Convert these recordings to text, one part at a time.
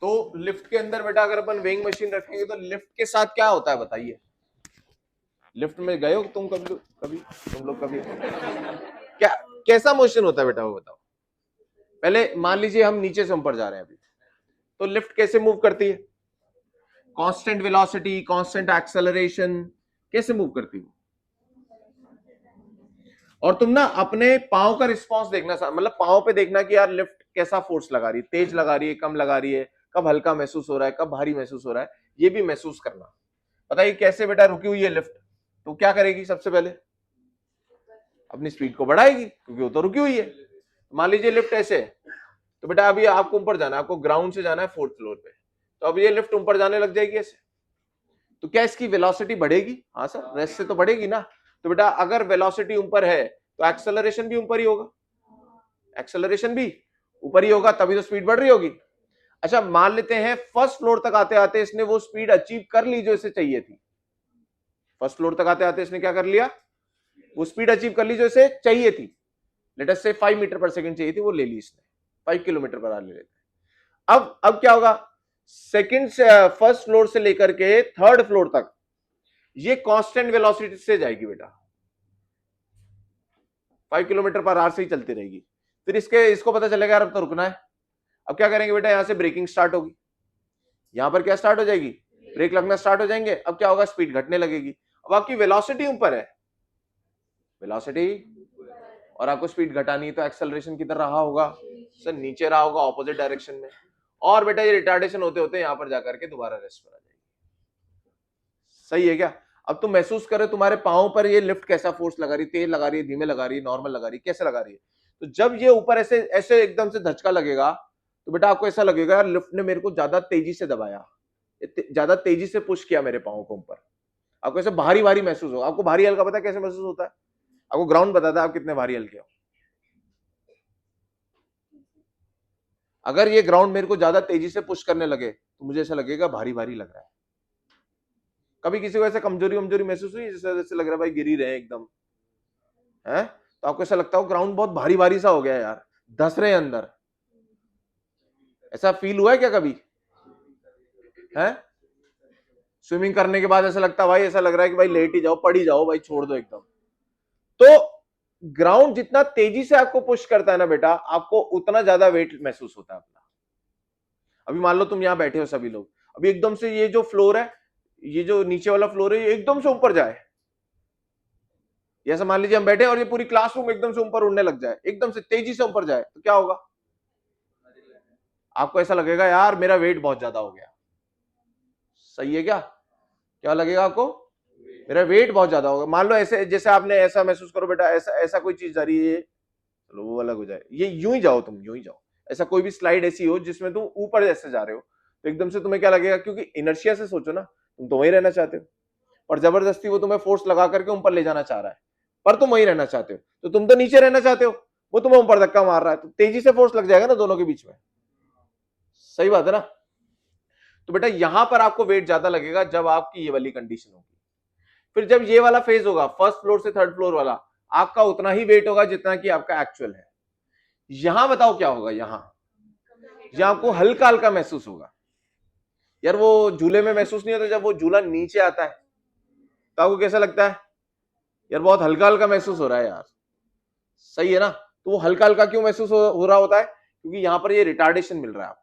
तो लिफ्ट के अंदर बेटा अगर अपन वेइंग मशीन रखेंगे तो लिफ्ट के साथ क्या होता है बताइए? लिफ्ट में गए हो तुम कभी? कभी तुम लोग कभी क्या कैसा मोशन होता है बेटा वो बताओ? पहले मान लीजिए हम नीचे से ऊपर जा रहे हैं अभी, तो लिफ्ट कैसे मूव करती है? कांस्टेंट वेलोसिटी, कांस्टेंट एक्सेलरेशन, कैसे मूव करती है? और तुम ना अपने पाँव का रिस्पांस देखना, मतलब पाँव पे देखना कि यार लिफ्ट कैसा फोर्स लगा रही है, तेज लगा रही है, कम लगा रही है, कब हल्का महसूस हो रहा है, कब भारी महसूस हो रहा है, ये भी महसूस करना। बताइए कैसे बेटा रुकी हुई है लिफ्ट, तो क्या करेगी? सबसे पहले अपनी स्पीड को बढ़ाएगी क्योंकि वो तो रुकी हुई है। मान लीजिए लिफ्ट ऐसे है, तो बेटा अभी आपको ऊपर जाना है, आपको ग्राउंड से जाना है 4th फ्लोर पे, तो अब ये लिफ्ट ऊपर जाने लग जाएगी ऐसे, तो क्या इसकी वेलोसिटी बढ़ेगी? हाँ सर, रेस्ट से तो बढ़ेगी ना। तो बेटा अगर वेलोसिटी ऊपर है तो एक्सेलरेशन भी ऊपर ही होगा, एक्सेलरेशन भी ऊपर ही होगा, तभी तो स्पीड बढ़ रही होगी। अच्छा मान लेते हैं फर्स्ट फ्लोर तक आते आते इसने वो स्पीड अचीव कर ली जो इसे चाहिए थी। फर्स्ट फ्लोर तक आते आते इसने क्या कर लिया? वो स्पीड अचीव कर ली जो इसे चाहिए थी। लेट अस से 5 मीटर पर सेकंड चाहिए थी, वो ले ली इसने, 5 किलोमीटर पर आवर ले लेते। अब क्या होगा? सेकंड से फर्स्ट फ्लोर से लेकर के 3rd फ्लोर तक ये कांस्टेंट वेलोसिटी से जाएगी बेटा, 5 किलोमीटर पर आवर से ही चलती रहेगी। फिर इसको पता चलेगा यार अब तो रुकना है। अब क्या करेंगे बेटा? यहां से ब्रेकिंग स्टार्ट होगी, यहां पर क्या स्टार्ट हो जाएगी? ब्रेक लगना स्टार्ट हो जाएंगे। अब क्या होगा? स्पीड घटने लगेगी। अब आपकी वेलोसिटी ऊपर है, वेलोसिटी, और आपको स्पीड घटानी है तो एक्सेलरेशन किधर रहा होगा? सर नीचे रहा होगा, ऑपोजिट डायरेक्शन में। और बेटा ये रिटार्डेशन होते होते यहां पर जाकर के दोबारा रेस्ट पर आ जाएगी। सही है क्या? अब तुम महसूस करो तुम्हारे पांव पर ये लिफ्ट कैसा फोर्स लगा रही, तेज लगा रही है, धीमे लगा रही है, नॉर्मल लगा रही है, कैसे लगा रही है? तो जब ये ऊपर ऐसे ऐसे एकदम से धचका लगेगा तो बेटा आपको ऐसा लगेगा यार लिफ्ट ने मेरे को ज्यादा तेजी से दबाया, ज्यादा तेजी से पुश किया मेरे पांव को ऊपर। आपको ऐसे भारी भारी महसूस होगा। आपको भारी हल्का पता है कैसे महसूस होता है? आपको ग्राउंड बताता है आप कितने भारी हल्के हो। अगर ये ग्राउंड मेरे को ज्यादा तेजी से पुश करने लगे तो मुझे ऐसा लगेगा भारी भारी लग रहा है। कभी किसी को ऐसा कमजोरी कमजोरी महसूस हुई जैसे जैसे लग रहा है भाई गिर ही रहे एकदम है? तो आपको ऐसा लगता हो ग्राउंड बहुत भारी भारी सा हो गया यार, धस रहे हैं अंदर। ऐसा फील हुआ है क्या कभी? है स्विमिंग करने के बाद ऐसा लगता है भाई, ऐसा लग रहा है कि भाई लेट ही जाओ, पड़ ही जाओ भाई, छोड़ दो एकदम। तो ग्राउंड जितना तेजी से आपको पुश करता है ना बेटा, आपको उतना ज्यादा वेट महसूस होता है अपना। अभी मान लो तुम यहां बैठे हो सभी लोग, अभी एकदम से ये जो फ्लोर है, ये जो नीचे वाला फ्लोर है, ये एकदम से ऊपर जाए, जैसे मान लीजिए हम बैठे और ये पूरी क्लासरूम एकदम से ऊपर उड़ने लग जाए, एकदम से तेजी से ऊपर जाए, तो क्या होगा? आपको ऐसा लगेगा यार मेरा वेट बहुत ज्यादा हो गया। सही है क्या? क्या लगेगा आपको? मेरा वेट बहुत ज्यादा होगा। मान लो ऐसे, जैसे आपने ऐसा महसूस करो बेटा, ऐसा ऐसा कोई चीज जा रही है, चलो वो अलग हो जाए, ये यूं ही जाओ, तुम यूं ही जाओ। ऐसा कोई भी स्लाइड ऐसी हो जिसमें तुम ऊपर ऐसे जा रहे हो, तो एकदम से तुम्हें क्या लगेगा? क्योंकि इनर्शिया से सोचो ना, तुम तो वहीं रहना चाहते हो, और जबरदस्ती वो तुम्हें फोर्स लगा करके ऊपर ले जाना चाह रहा है, पर तुम वहीं रहना चाहते हो, तो तुम तो नीचे रहना चाहते हो, वो तुम्हें ऊपर धक्का मार रहा है, तो तेजी से फोर्स लग जाएगा ना दोनों के बीच में। सही बात है ना? तो बेटा यहां पर आपको वेट ज्यादा लगेगा जब आपकी ये वाली कंडीशन होगी। फिर जब ये वाला फेज होगा, फर्स्ट फ्लोर से 3rd फ्लोर वाला, आपका उतना ही वेट होगा जितना कि आपका एक्चुअल है। यहां बताओ क्या होगा? यहां आपको हल्का हल्का महसूस होगा। यार वो झूले में महसूस नहीं होता जब वो झूला नीचे आता है, तो आपको कैसा लगता है? यार बहुत हल्का हल्का महसूस हो रहा है यार। सही है ना? तो वो हल्का हल्का क्यों महसूस हो रहा होता है? क्योंकि यहां पर ये रिटार्डेशन मिल रहा है आपको।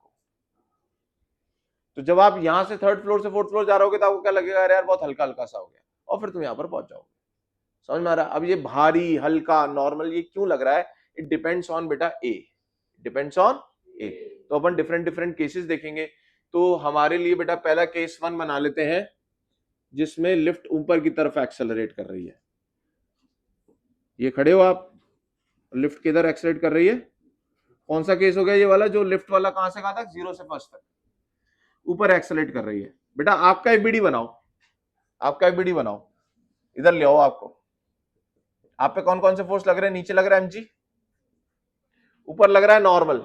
तो जब आप यहां से 3rd फ्लोर से 4th फ्लोर जा रहे हो तो आपको क्या लगेगा? यार बहुत हल्का हल्का सा हो गया, और फिर तुम यहां पर पहुंच जाओगे। समझ में आ रहा है? अब ये भारी हल्का नॉर्मल ये क्यों लग रहा है? इट डिपेंड्स ऑन बेटा ए, डिपेंड्स ऑन ए। तो अपन डिफरेंट डिफरेंट केसेस देखेंगे। तो हमारे लिए बेटा पहला केस 1 बना लेते हैं, जिसमें लिफ्ट ऊपर की तरफ एक्सेलरेट कर रही है। ये खड़े हो आप, लिफ्ट किधर एक्सेलरेट कर रही है? कौन सा केस हो गया ये वाला, जो लिफ्ट वाला कहां से कहां तक? 0 से 1 तक ऊपर एक्सेलरेट कर रही है। बेटा आपका एक बीडी बनाओ, आपका एक बीडी बनाओ, इधर ले आओ। आपको आप पे कौन कौन से फोर्स लग रहे हैं? नीचे लग रहा है mg, ऊपर लग रहा है नॉर्मल,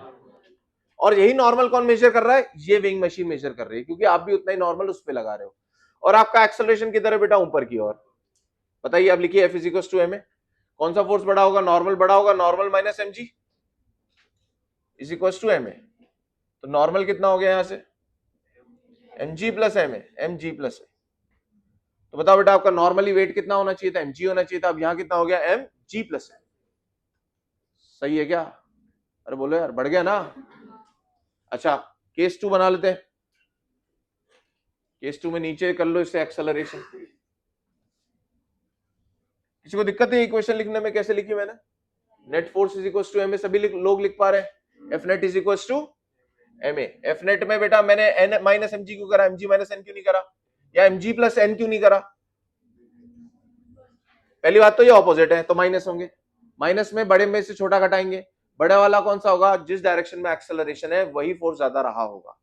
और यही नॉर्मल कौन मेजर कर रहा है? ये वेइंग मशीन मेजर कर रही है, क्योंकि आप भी उतना ही नॉर्मल उस पे लगा रहे हो। और आपका एक्सेलरेशन किधर है बेटा? ऊपर की ओर। बताइए, आप लिखिए F = ma। कौन सा फोर्स बड़ा होगा? नॉर्मल बड़ा होगा, नॉर्मल माइनस mg = ma। तो नॉर्मल कितना हो गया यहां से? mg प्लस m है, mg प्लस है। तो बताओ बेटा आपका नॉर्मली वेट कितना होना चाहिए था, mg होना चाहिए था। अब यहां कितना हो गया, mg प्लस है। सही है क्या? अरे बोलो यार, बढ़ गया ना। अच्छा केस 2 बना लेते हैं। केस 2 में नीचे कर लो इससे एक्सेलरेशन। किसी को दिक्कत है इक्वेशन लिखने में? कैसे लिखी मैंने? Net force is equal to M A, सभी लोग लिख पा रहे हैं। F net is equal to M A. F net में बेटा मैंने एन माइनस एम जी क्यों करा, एम जी माइनस एन क्यों नहीं करा, या एम जी प्लस एन क्यों नहीं करा? पहली बात तो ये ऑपोजिट है तो माइनस होंगे, माइनस में बड़े में से छोटा घटाएंगे, बड़े वाला कौन सा होगा, जिस डायरेक्शन में एक्सेलरेशन है वही फोर्स ज्यादा रहा होगा,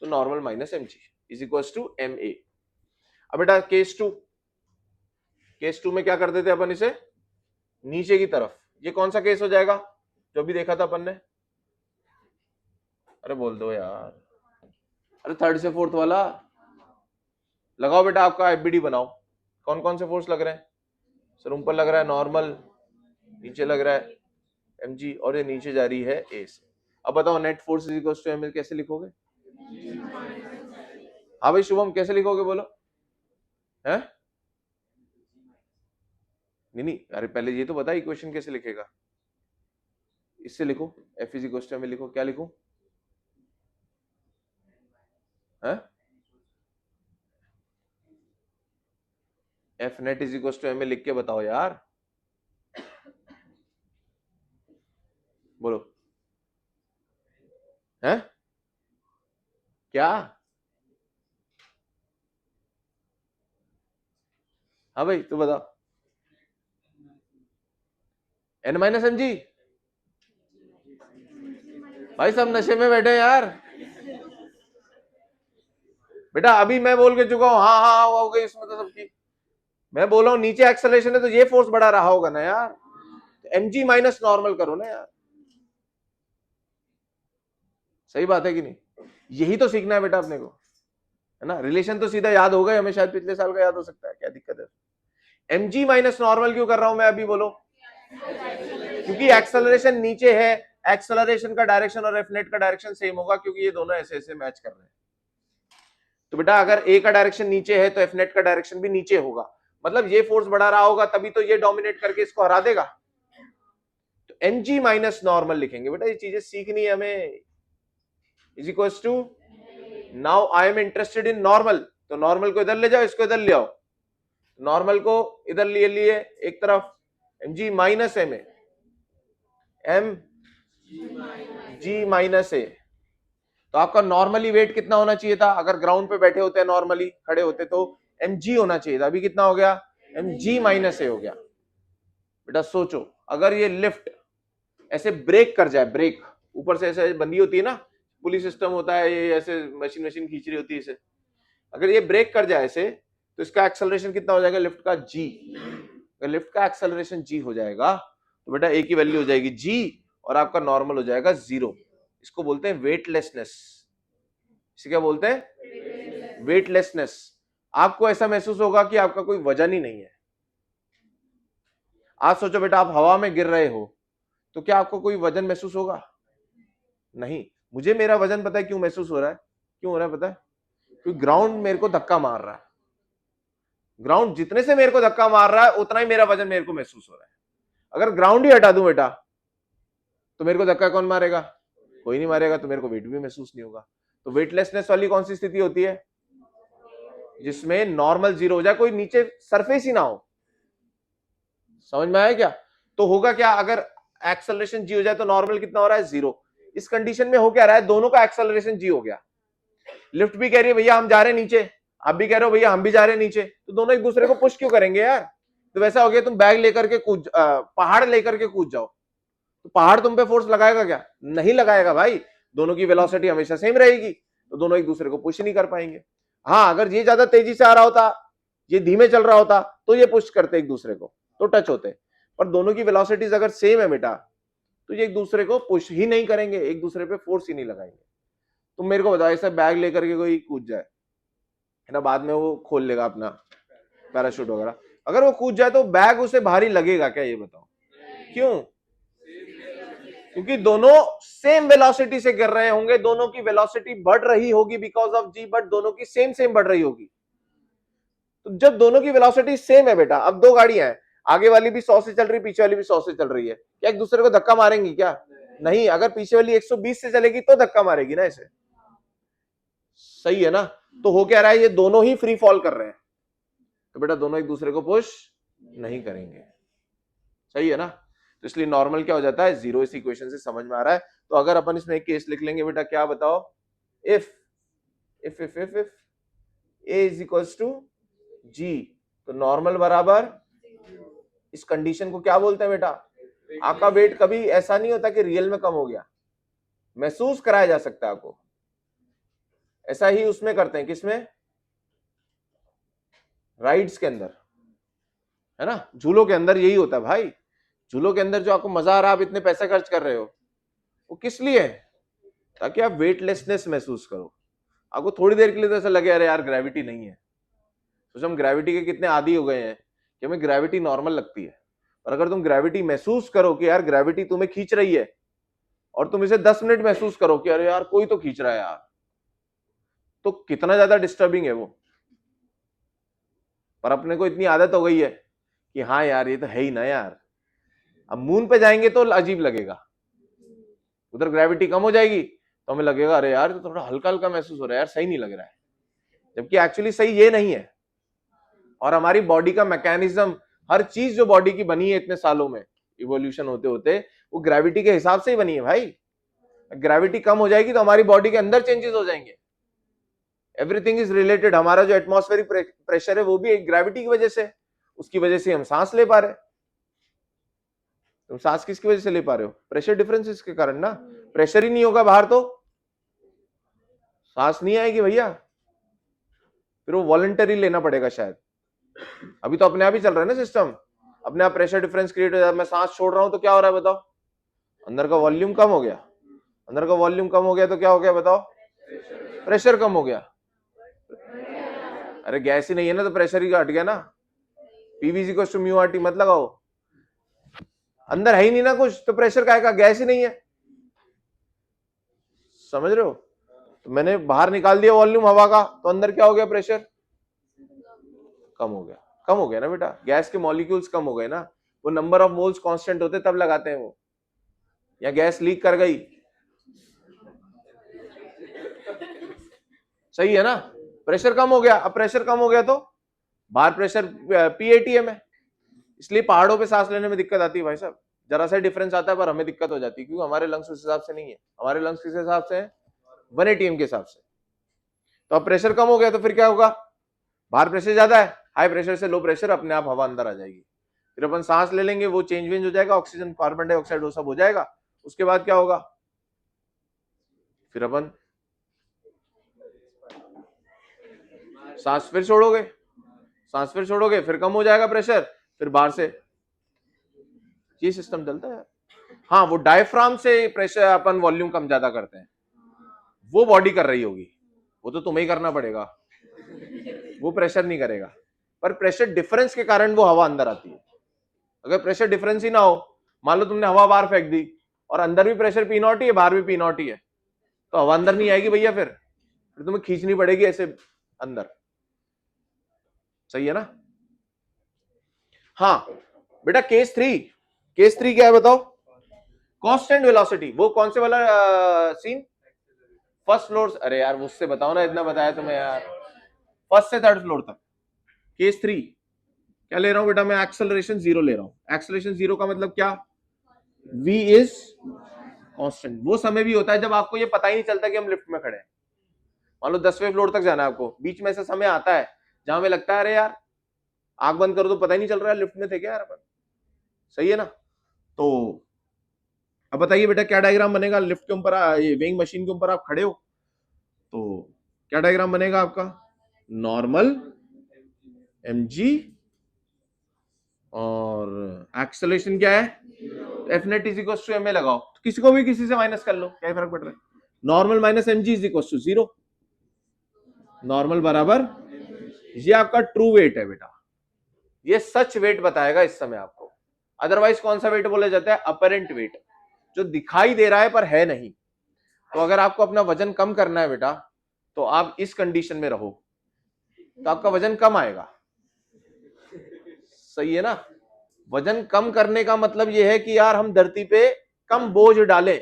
तो normal minus M G is equal to M A. अब बेटा केस 2, केस 2 में क्या कर देते अपन इसे नीचे की तरफ। ये कौन सा केस हो जाएगा जो भी देखा था अपन ने? अरे बोल दो यार, अरे थर्ड से फोर्थ वाला लगाओ बेटा, आपका एफबीडी बनाओ। कौन कौन से फोर्स लग रहे हैं? सर ऊपर लग रहा है नॉर्मल, नीचे लग रहा है एमजी, और ये नीचे जा रही है ए से। अब बताओ net force is equal to M कैसे लिखोगे? हाँ भाई शुभम कैसे लिखोगे बोलो? है नहीं नहीं, अरे पहले ये तो बता इक्वेशन कैसे लिखेगा। इससे लिखो, F is equal to M लिखो। क्या लिखो? है F net is equal to M लिख के बताओ यार, बोलो। है क्या? हाँ भाई तू बता। N minus M G. भाई सब नशे में बैठे हैं यार। बेटा अभी मैं बोल के चुका हूं, हाँ हाँ हो गई इसमें तो सबकी। मैं बोला हूं नीचे एक्सेलरेशन है तो ये फोर्स बढ़ा रहा होगा ना यार, एम जी माइनस नॉर्मल करो ना यार। सही बात है कि नहीं? यही तो सीखना है बेटा अपने को, है ना। रिलेशन तो सीधा याद होगा, हमें शायद पिछले साल का याद हो सकता है, क्या दिक्कत है? एम जी माइनस नॉर्मल क्यों कर रहा हूं मैं अभी बोलो? क्योंकि एक्सेलरेशन नीचे है, एक्सेलरेशन का डायरेक्शन और एफ नेट का डायरेक्शन सेम होगा, क्योंकि ये दोनों ऐसे ऐसे मैच कर रहे हैं। तो बेटा अगर ए का डायरेक्शन नीचे है तो एफ नेट का डायरेक्शन भी नीचे होगा, मतलब ये फोर्स बढ़ा रहा होगा, तभी तो ये डोमिनेट करके इसको हरा देगा। तो एम जी माइनस नॉर्मल लिखेंगे बेटा, ये चीजें सीखनी है हमें। Is equal to, now I am interested in normal, तो नॉर्मल को इधर ले जाओ, इसको इधर ले आओ। नॉर्मल को इधर लिए लिए एक तरफ, M G minus M A, M G minus A. तो आपका नॉर्मली वेट कितना होना चाहिए था? अगर ग्राउंड पे बैठे होते हैं नॉर्मली खड़े होते तो एम जी होना चाहिए था, अभी कितना हो गया? एम जी माइनस ए हो गया। बेटा सोचो अगर ये लिफ्ट ऐसे ब्रेक कर जाए, ब्रेक ऊपर से ऐसे बंदी होती है ना, पुलिस सिस्टम होता है, ये ऐसे मशीन मशीन खींच रही होती है इसे, अगर ये ब्रेक कर जाए ऐसे, तो इसका एक्सेलरेशन कितना हो जाएगा लिफ्ट का? जी। अगर लिफ्ट का एक्सेलरेशन जी हो जाएगा तो बेटा ए की वैल्यू हो जाएगी जी, और आपका नॉर्मल हो जाएगा 0। इसको बोलते हैं वेटलेसनेस। इसे क्या बोलते हैं? वेटलेसनेस। आपको ऐसा महसूस होगा कि आपका कोई वजन ही नहीं है। आज सोचो बेटा आप हवा में गिर रहे हो, तो क्या आपको कोई वजन महसूस होगा? नहीं। मुझे मेरा वजन पता है क्यों महसूस हो रहा है? क्यों हो रहा है पता है? क्योंकि ग्राउंड मेरे को धक्का मार रहा है। ग्राउंड जितने से मेरे को धक्का मार रहा है उतना ही मेरा वजन मेरे को महसूस हो रहा है। अगर ग्राउंड ही हटा दूं बेटा तो मेरे को धक्का कौन मारेगा? कोई नहीं मारेगा, तो मेरे को वेट भी महसूस नहीं होगा। तो वेटलेसनेस वाली कौन सी स्थिति होती है? जिसमें नॉर्मल 0 हो जाए, कोई नीचे सरफेस ही ना हो। समझ में आया क्या? तो होगा क्या अगर एक्सेलरेशन जी हो जाए तो नॉर्मल कितना हो रहा है? 0। इस कंडीशन में हो क्या रहा है? दोनों का एक्सेलरेशन जी हो गया। लिफ्ट भी कह रही है भैया हम जा रहे हैं नीचे, आप भी कह रहे हो भैया हम भी जा रहे हैं नीचे, तो दोनों एक दूसरे को पुश क्यों करेंगे यार? तो वैसा हो गया तुम बैग लेकर के कूद, पहाड़ लेकर के कूद जाओ, तो पहाड़ तुम पे फोर्स लगाएगा क्या? नहीं लगाएगा भाई। दोनों की वेलोसिटी हमेशा सेम रहेगी, तो दोनों एक दूसरे को पुश नहीं कर पाएंगे। हाँ अगर ये ज्यादा तेजी से आ रहा होता, ये धीमे चल रहा होता, तो ये पुश करते एक दूसरे को, तो टच होते। पर दोनों की वेलोसिटीज अगर सेम है बेटा, तो ये एक दूसरे को पुश ही नहीं करेंगे, एक दूसरे पे फोर्स ही नहीं लगाएंगे। तुम मेरे को बताओ ऐसा बैग लेकर के कोई कूद जाए, है ना, बाद में वो खोल लेगा अपना पैराशूट वगैरह, अगर वो कूद जाए तो बैग उसे भारी लगेगा क्या? ये बताओ क्यों? क्योंकि दोनों सेम वेलोसिटी से गिर रहे होंगे, दोनों की वेलोसिटी बढ़ रही होगी बिकॉज ऑफ जी, बट दोनों की सेम सेम बढ़ रही होगी। तो जब दोनों की वेलोसिटी सेम है बेटा, अब दो गाड़ियां हैं, आगे वाली भी 100 से चल रही, पीछे वाली भी 100 से चल रही है, क्या एक दूसरे को धक्का मारेंगी क्या? नहीं। अगर पीछे वाली 120 से चलेगी तो धक्का मारेगी ना इसे। सही है ना? तो हो क्या रहा है, ये दोनों ही फ्री फॉल कर रहे हैं, तो बेटा दोनों एक दूसरे को पुश नहीं करेंगे। सही है ना? तो इसलिए नॉर्मल क्या हो जाता है, जीरो। इस इक्वेशन से समझ में आ रहा है। तो अगर अपन इसमें एक केस लिख लेंगे बेटा, क्या बताओ, if if if if if A is equals to G, तो नॉर्मल बराबर, इस कंडीशन को क्या बोलते हैं बेटा, आपका वेट कभी ऐसा नहीं होता कि रियल में कम हो गया, महसूस कराया जा सकता है आपको। ऐसा ही उसमें करते हैं, किसमें, राइड्स के अंदर, है ना, झूलों के अंदर यही होता है भाई। झूलों के अंदर जो आपको मजा आ रहा है, आप इतने पैसे खर्च कर रहे हो, वो किस लिए है, ताकि आप वेटलेसनेस महसूस करो। आपको थोड़ी देर के लिए तो ऐसा लगे अरे यार ग्रेविटी नहीं है, तो हम ग्रेविटी के कितने आदी हो गए हैं कि हमें ग्रेविटी नॉर्मल लगती है। और अगर तुम ग्रेविटी महसूस करो कि यार ग्रेविटी तुम्हें खींच रही है, और तुम इसे 10 मिनट महसूस करो कि अरे यार कोई तो खींच रहा है यार, तो कितना ज्यादा डिस्टर्बिंग है वो। पर अपने को इतनी आदत हो गई है कि हाँ यार ये तो है ही ना यार। अब मून पे जाएंगे तो अजीब लगेगा, उधर ग्रेविटी कम हो जाएगी तो हमें लगेगा अरे यार तो थोड़ा हल्का हल्का महसूस हो रहा है यार, सही नहीं लग रहा है, जबकि एक्चुअली सही ये नहीं है। और हमारी बॉडी का मैकेनिज्म, हर चीज जो बॉडी की बनी है इतने सालों में इवोल्यूशन होते होते, वो ग्रेविटी के हिसाब से ही बनी है भाई। ग्रेविटी कम हो जाएगी तो हमारी बॉडी के अंदर चेंजेस हो जाएंगे। Everything is related. हमारा जो एटमॉस्फेरिक प्रेशर है वो भी एक ग्रेविटी की वजह से, उसकी वजह से हम सांस ले पा रहे हैं। तुम सांस किसकी वजह से ले पा रहे हो, प्रेशर डिफरेंसेस के कारण ना। प्रेशर ही नहीं होगा बाहर तो सांस नहीं आएगी भैया, फिर वो वॉलंटरी लेना पड़ेगा शायद। अभी तो अपने आप ही चल रहा है ना सिस्टम, अपने आप प्रेशर डिफरेंस क्रिएट हो जाता है। मैं सांस छोड़ रहा हूं तो क्या हो रहा है बताओ, अंदर का वॉल्यूम कम हो गया। अंदर का वॉल्यूम कम हो गया तो क्या हो गया बताओ, प्रेशर कम हो गया। अरे गैस ही नहीं है ना तो प्रेशर ही हट गया ना। PV equals to mu R T मत लगाओ, अंदर है ही नहीं ना कुछ, तो प्रेशर का आएगा, गैस ही नहीं है। समझ रहे हो? तो मैंने बाहर निकाल दिया वॉल्यूम हवा का, तो अंदर क्या हो गया, प्रेशर कम हो गया। कम हो गया ना बेटा, गैस के मॉलिक्यूल्स कम हो गए ना। वो नंबर ऑफ मोल्स कांस्टेंट होते तब लगाते हैं वो, या गैस लीक कर गई, सही है ना, प्रेशर कम हो गया। अब प्रेशर कम हो गया तो बाहर प्रेशर पीएटीएम है, इसलिए पहाड़ों पे सांस लेने में दिक्कत आती है भाई साहब। जरा सा डिफरेंस आता है पर हमें दिक्कत हो जाती है, क्योंकि हमारे लंग्स उस हिसाब से नहीं है। हमारे लंग्स किस हिसाब से है, 1 ATM के हिसाब से। तो अब प्रेशर कम हो गया तो फिर क्या होगा, बाहर प्रेशर ज्यादा है, हाई प्रेशर से लो प्रेशर, अपने आप हवा अंदर आ जाएगी। फिर अपन सांस ले लेंगे, वो चेंज हो जाएगा, ऑक्सीजन कार्बन डाइऑक्साइड वो सब हो जाएगा। उसके बाद क्या होगा, फिर अपन सांस फिर छोड़ोगे, सांस फिर छोड़ोगे, फिर कम हो जाएगा प्रेशर, फिर बाहर से ये सिस्टम चलता है। हाँ, वो डायफ्राम से प्रेशर अपन वॉल्यूम कम ज्यादा करते हैं, वो बॉडी कर रही होगी, वो तो तुम्हें ही करना पड़ेगा, वो प्रेशर नहीं करेगा। पर प्रेशर डिफरेंस के कारण वो हवा अंदर आती है। अगर प्रेशर डिफरेंस ही ना हो, मान लो तुमने हवा बाहर फेंक दी और अंदर भी प्रेशर पी नॉट ही है, बाहर भी पी नॉट ही है, तो हवा अंदर नहीं आएगी भैया, फिर तुम्हें खींचनी पड़ेगी ऐसे अंदर। सही है ना? हाँ बेटा, केस 3, केस 3 क्या है बताओ, कांस्टेंट वेलोसिटी। वो कौन से वाला सीन, फर्स्ट फ्लोर, अरे यार उससे बताओ ना, इतना बताया तुम्हें यार, फर्स्ट से थर्ड फ्लोर तक। केस 3 क्या ले रहा हूं बेटा मैं, एक्सेलरेशन 0 ले रहा हूं। एक्सेलरेशन 0 का मतलब क्या, v इज कांस्टेंट। वो समय भी होता है जब आपको ये पता ही नहीं चलता कि हम लिफ्ट में खड़े हैं। मान लो 10वें फ्लोर तक जाना है आपको, बीच में ऐसा समय आता है जहां हमें लगता है अरे यार आंख बंद करो तो पता ही नहीं चल रहा है लिफ्ट में थे क्या यार अपन। सही है ना? तो अब बताइए बेटा क्या डायग्राम बनेगा, लिफ्ट के ऊपर, ये वेइंग मशीन के ऊपर आप खड़े हो, तो क्या डायग्राम बनेगा आपका, नॉर्मल mg और एक्सेलरेशन क्या है, F net is equal to M A लगाओ, तो किसी को भी किसी से माइनस कर लो, क्या फर्क पड़ रहा है। Normal minus mg is equal to 0, normal बराबर, ये आपका ट्रू वेट है बेटा, ये सच वेट बताएगा इस समय आपको। अदरवाइज कौन सा वेट बोला जाता है, अपरेंट वेट, जो दिखाई दे रहा है पर है नहीं। तो अगर आपको अपना वजन कम करना है बेटा, तो आप इस कंडीशन में रहो, तो आपका वजन कम आएगा। सही है ना? वजन कम करने का मतलब यह है कि यार हम धरती पे कम बोझ डालें।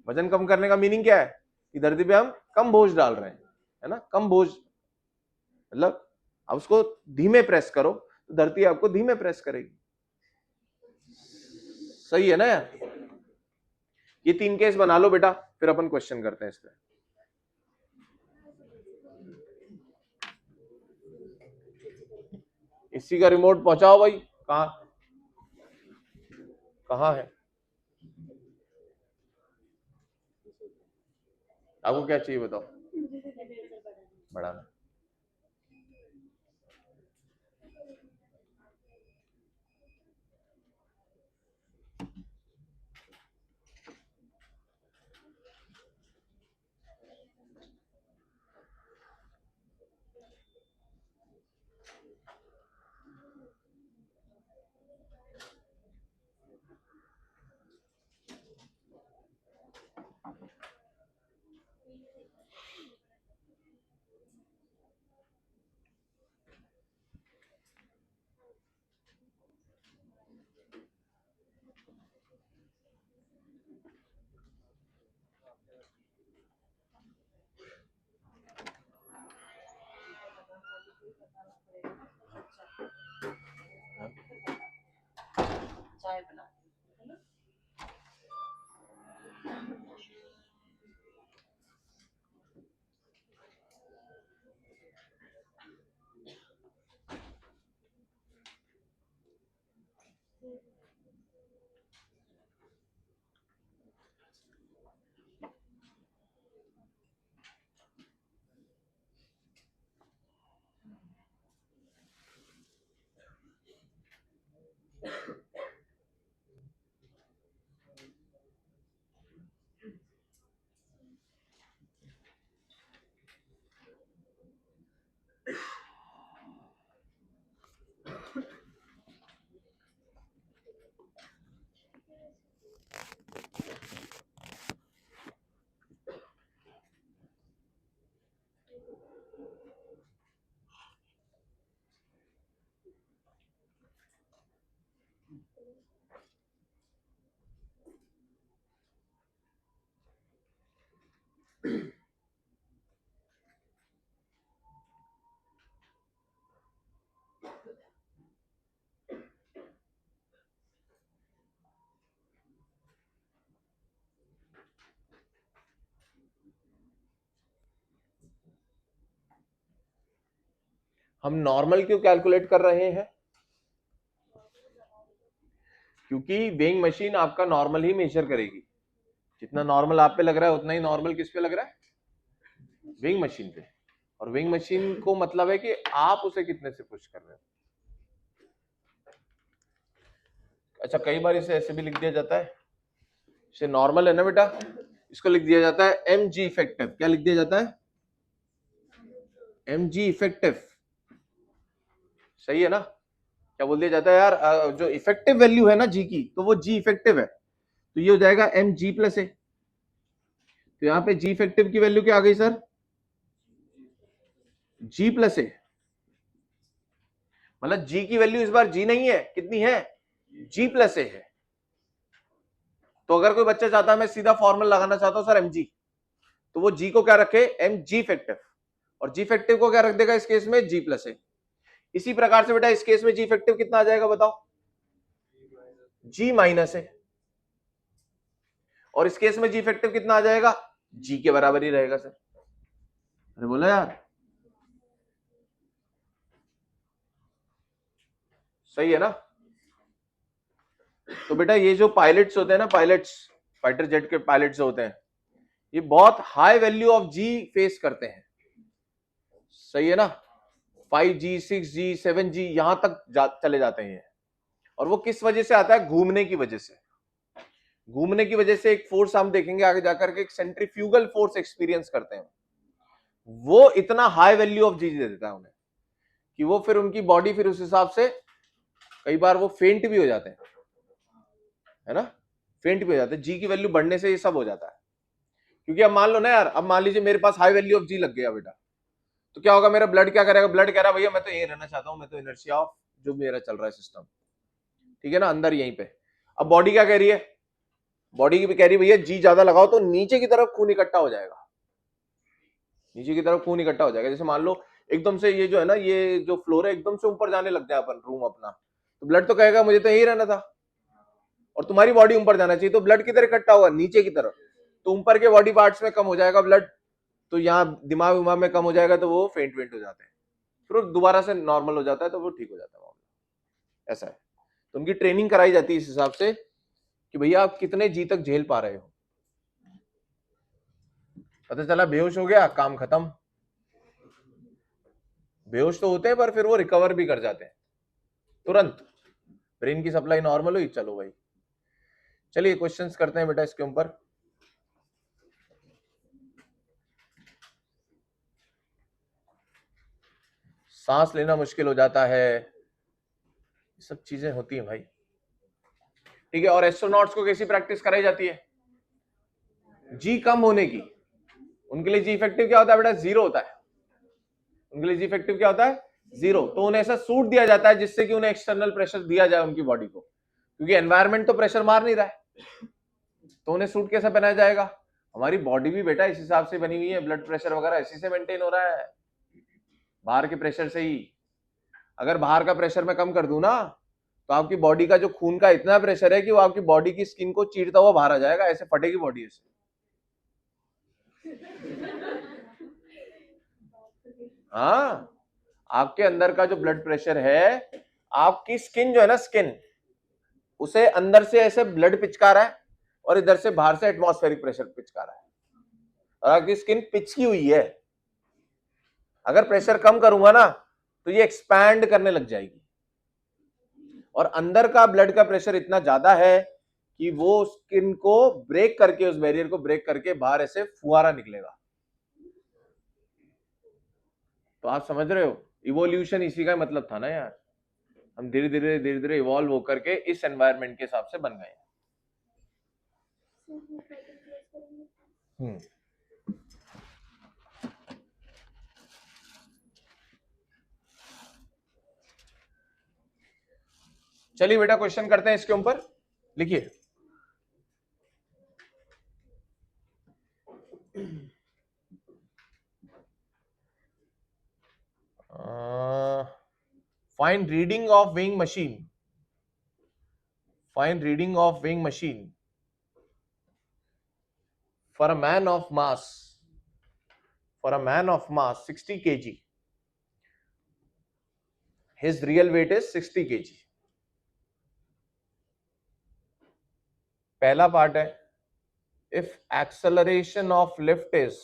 वजन कम करने का मीनिंग क्या है? कि धरती पे हम कम बोझ डाल रहे हैं, है ना? कम बोझ मतलब आप उसको धीमे प्रेस करो तो धरती आपको धीमे प्रेस करेगी। सही है ना यार? ये 3 केस बना लो बेटा, फिर अपन क्वेश्चन करते हैं इस पे। इसी का रिमोट पहुंचाओ भाई। कहां कहां है? आपको क्या चाहिए बताओ? बढ़ाना। चाय बना। हम नॉर्मल क्यों कैलकुलेट कर रहे हैं? क्योंकि वेइंग मशीन आपका नॉर्मल ही मेजर करेगी। जितना नॉर्मल आप पे लग रहा है उतना ही नॉर्मल किस पे लग रहा है? वेइंग मशीन पे। और वेइंग मशीन को मतलब है कि आप उसे कितने से पुश कर रहे हो। अच्छा, कई बार इसे ऐसे भी लिख दिया जाता है, इसे नॉर्मल है ना बेटा, इसको लिख दिया जाता है एम जी इफेक्टिव। क्या लिख दिया जाता है? M G effective. सही है ना? क्या बोल दिया जाता है यार, जो इफेक्टिव वैल्यू है ना जी की, तो वो जी इफेक्टिव है, तो ये हो जाएगा एम जी प्लस ए। तो यहां पे जी इफेक्टिव की वैल्यू क्या आ गई सर? जी प्लस ए। मतलब जी की वैल्यू इस बार जी नहीं है, कितनी है? जी प्लस ए है। तो अगर कोई बच्चा चाहता है मैं सीधा फॉर्मूला लगाना चाहता हूं सर एम जी, तो वो जी को क्या रखे? M G effective. और जी इफेक्टिव को क्या रख देगा इस केस में? जी प्लस ए। इसी प्रकार से बेटा इस केस में जी इफेक्टिव कितना आ जाएगा बताओ? जी माइनस ए। और इस केस में जी इफेक्टिव कितना आ जाएगा? जी के बराबर ही रहेगा सर। अरे बोला यार, सही है ना? तो बेटा ये जो पायलट्स होते हैं ना, पायलट्स, फाइटर जेट के पायलट्स होते हैं, ये बहुत high value of G face करते हैं। सही है ना? 5G 6G 7G यहां तक चले जाते हैं। और वो किस वजह से आता है? घूमने की वजह से। घूमने की वजह से एक फोर्स हम देखेंगे आगे जाकर के, एक सेंट्रीफ्यूगल फोर्स एक्सपीरियंस करते हैं। वो इतना हाई वैल्यू ऑफ जी दे देता है उन्हें कि वो फिर उनकी बॉडी फिर उस हिसाब से कई बार वो फेंट भी हो जाते हैं, है ना? फेंट भी हो जाता है। जी की वैल्यू बढ़ने से ये सब हो जाता है। क्योंकि अब मान लो ना यार, अब मान लीजिए मेरे पास हाई वैल्यू ऑफ जी लग गया बेटा, तो क्या होगा, मेरा ब्लड क्या करेगा, ब्लड कह रहा है भैया मैं तो यही रहना चाहता हूँ, मैं तो इनर्शिया ऑफ जो मेरा चल रहा है सिस्टम, ठीक है ना, अंदर यहीं पे। अब बॉडी क्या कह रही है, बॉडी की भी कह रही है भैया जी ज्यादा लगाओ तो नीचे की तरफ खून इकट्ठा हो जाएगा, नीचे की तरफ खून इकट्ठा हो जाएगा। जैसे मान लो एकदम से ये जो है ना, ये जो फ्लोर है एकदम से ऊपर जाने लग जाए अपन रूम अपना, तो ब्लड तो कहेगा मुझे तो यही रहना था, और तुम्हारी बॉडी ऊपर जाना चाहिए, तो ब्लड किधर इकट्ठा होगा, नीचे की तरफ, तो ऊपर के बॉडी पार्ट्स में कम हो जाएगा ब्लड, तो यहाँ दिमाग विमाग में कम हो जाएगा, तो वो फेंट वेंट हो जाते हैं, फिर वो दोबारा से नॉर्मल हो जाता है, तो वो ठीक हो जाता है मामला। ऐसा है, तो उनकी ट्रेनिंग कराई जाती है इस हिसाब से कि भैया आप कितने जी तक झेल पा रहे हो। पता चला बेहोश हो गया, काम खत्म। बेहोश तो होते हैं पर फिर वो रिकवर भी कर जाते हैं तुरंत, ब्रेन की सप्लाई नॉर्मल हुई, चलो भाई। चलिए क्वेश्चंस करते हैं बेटा इसके ऊपर। सांस लेना मुश्किल हो जाता है, ये सब चीजें होती हैं भाई, ठीक है। और एस्ट्रोनॉट्स को कैसी प्रैक्टिस कराई जाती है, जी कम होने की। उनके लिए जी इफेक्टिव क्या होता है बेटा, जीरो होता है। उनके लिए जी इफेक्टिव क्या होता है, जीरो। तो उन्हें ऐसा सूट दिया जाता है जिससे कि उन्हें एक्सटर्नल प्रेशर दिया जाए उनकी बॉडी को, क्योंकि एनवायरनमेंट तो प्रेशर मार नहीं रहा है, तो उन्हें सूट कैसा पहनाया जाएगा। हमारी बॉडी भी बेटा इस हिसाब से बनी हुई है, ब्लड प्रेशर वगैरह इसी से मेंटेन हो रहा है, बाहर के प्रेशर से ही। अगर बाहर का प्रेशर मैं कम कर दूं ना, तो आपकी बॉडी का जो खून का इतना प्रेशर है कि वो आपकी बॉडी की स्किन को चीरता हुआ बाहर आ जाएगा, ऐसे फटेगी बॉडी ऐसे। हाँ, आपके अंदर का जो ब्लड प्रेशर है, आपकी स्किन जो है ना, स्किन उसे अंदर से ऐसे ब्लड पिचका रहा है, और इधर से बाहर से एटमॉस्फेरिक प्रेशर पिचका रहा है, और आपकी स्किन पिचकी हुई है। अगर प्रेशर कम करूंगा ना, तो ये एक्सपैंड करने लग जाएगी, और अंदर का ब्लड का प्रेशर इतना ज्यादा है कि वो स्किन को ब्रेक करके, उस बैरियर को ब्रेक करके बाहर ऐसे फुहारा निकलेगा। तो आप समझ रहे हो, इवोल्यूशन इसी का मतलब था ना यार, हम धीरे धीरे धीरे धीरे इवॉल्व होकर के इस एनवायरनमेंट के हिसाब से बन गए। चलिए बेटा क्वेश्चन करते हैं इसके ऊपर, लिखिए। Find reading of weighing machine, find reading of weighing machine for a man of mass, for a man of mass 60 kg, his real weight is 60 kg। पहला पार्ट है, if acceleration of lift is,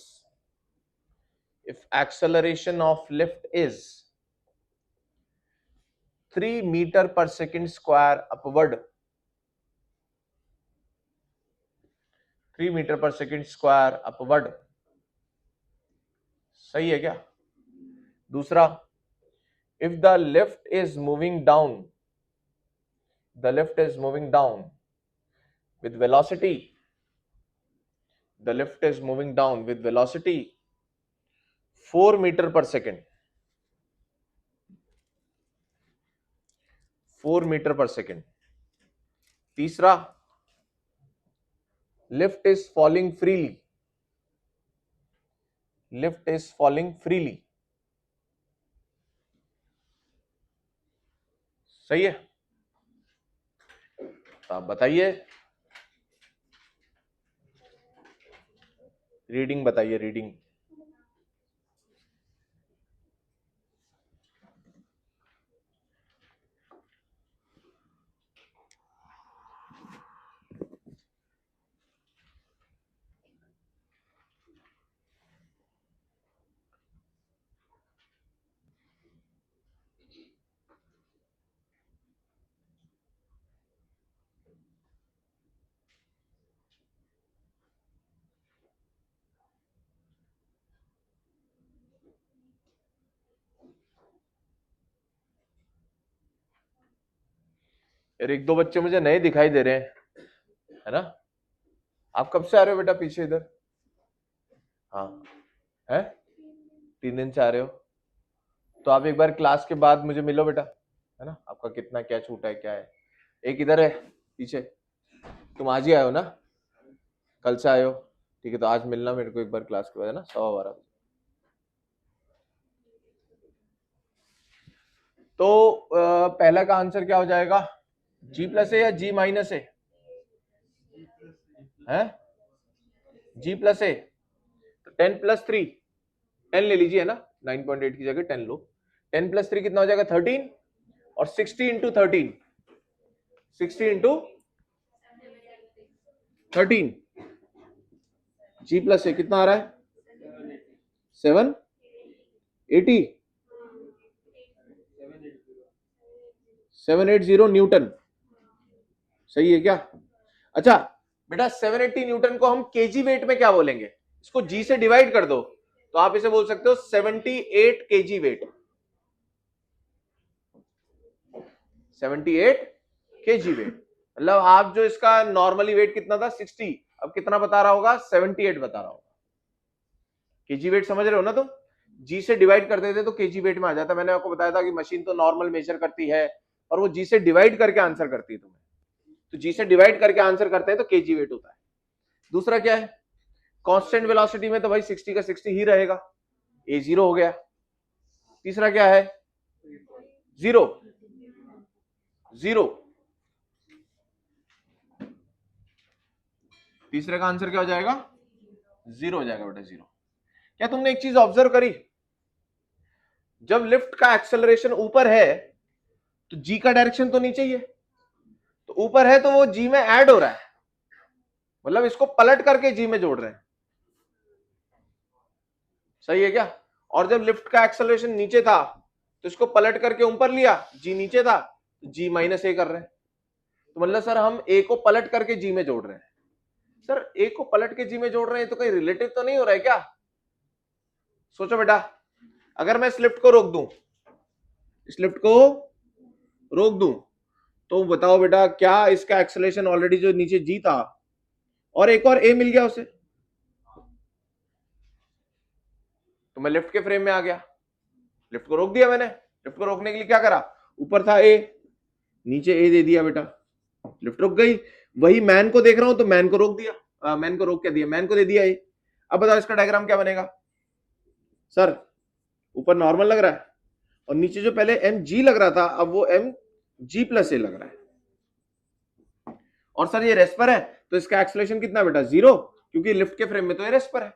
if acceleration of lift is 3 meter per second square upward, 3 meter per second square upward, सही है क्या। दूसरा, if the lift is moving down, the lift is moving down with velocity, the lift is moving down with velocity 4 meter per second, 4 metre पर second. तीसरा, lift is falling freely, lift is falling freely, सही है। तो आप बताइए, reading बताइए, reading. यार एक दो बच्चे मुझे नए दिखाई दे रहे हैं, है ना? आप कब से आ रहे हो बेटा पीछे इधर? हाँ है, 3 दिन से आ रहे हो, तो आप एक बार क्लास के बाद मुझे मिलो बेटा, है ना? आपका कितना क्या छूटा है क्या है। एक इधर है पीछे, तुम आज ही आए हो ना, कल से आए हो, ठीक है, तो आज मिलना मेरे को एक बार क्लास के बाद, है ना, 12:15। तो पहला का आंसर क्या हो जाएगा, जी प्लस ए या जी माइनस ए? है जी प्लस ए, तो 10+3, 10 ले लीजिए, है ना, 9.8 की जगह 10 लो। 10+3 कितना हो जाएगा, 13, और 60 इंटू 13, 60 इंटू 13, जी प्लस ए कितना आ रहा है, 780, 780 न्यूटन, सही है क्या? अच्छा बेटा 780 न्यूटन को हम केजी वेट में क्या बोलेंगे, इसको जी से डिवाइड कर दो, तो आप इसे बोल सकते हो 78 केजी वेट, 78 केजी वेट। मतलब आप जो इसका नॉर्मली वेट कितना था 60, अब कितना बता रहा होगा, 78 बता रहा होगा। केजी वेट समझ रहे हो ना तुम, जी से डिवाइड कर देते तो केजी वेट में आ जाता। मैंने आपको बताया था कि मशीन तो नॉर्मल मेजर करती है और वो जी से डिवाइड करके आंसर करती है तुम्हें, तो जी से डिवाइड करके आंसर करते हैं तो केजी वेट होता है। दूसरा क्या है, कांस्टेंट वेलोसिटी में तो भाई 60 का 60 ही रहेगा, ए 0 हो गया। तीसरा क्या है, जीरो, जीरो, तीसरे का आंसर क्या हो जाएगा, जीरो हो जाएगा बेटा, जीरो। क्या तुमने एक चीज ऑब्जर्व करी, जब लिफ्ट का एक्सेलरेशन ऊपर है तो जी का डायरेक्शन तो नीचे ही है, तो ऊपर है तो वो जी में ऐड हो रहा है, मतलब इसको पलट करके जी में जोड़ रहे हैं, सही है क्या? और जब लिफ्ट का एक्सेलरेशन नीचे था तो इसको पलट करके ऊपर लिया, जी नीचे था, जी माइनस ए कर रहे हैं, तो मतलब सर हम ए को पलट करके जी में जोड़ रहे हैं। सर ए को पलट के जी में जोड़ रहे हैं तो कहीं रिलेटिव तो नहीं हो रहा है क्या? सोचो बेटा, अगर मैं इस लिफ्ट को रोक दूं, इस लिफ्ट को रोक दूं, तो बताओ बेटा क्या इसका एक्सेलरेशन ऑलरेडी जो नीचे जी था और एक और ए मिल गया उसे, तो मैं लिफ्ट के फ्रेम में आ गया, लिफ्ट को रोक दिया मैंने। लिफ्ट को रोकने के लिए क्या करा, ऊपर था ए, नीचे ए दे दिया बेटा, लिफ्ट रुक गई। वही मैन को देख रहा हूं तो मैन को रोक दिया, मैन को रोक क्या दिया, मैन को दे दिया ए। अब बताओ इसका डायग्राम क्या बनेगा, सर ऊपर नॉर्मल लग रहा है और नीचे जो पहले एम जी लग रहा था अब वो एम जी प्लस ए लग रहा है, और सर ये रेस्ट पर है तो इसका एक्सेलरेशन कितना बेटा, जीरो, क्योंकि लिफ्ट के फ्रेम में तो ये रेस्ट पर है,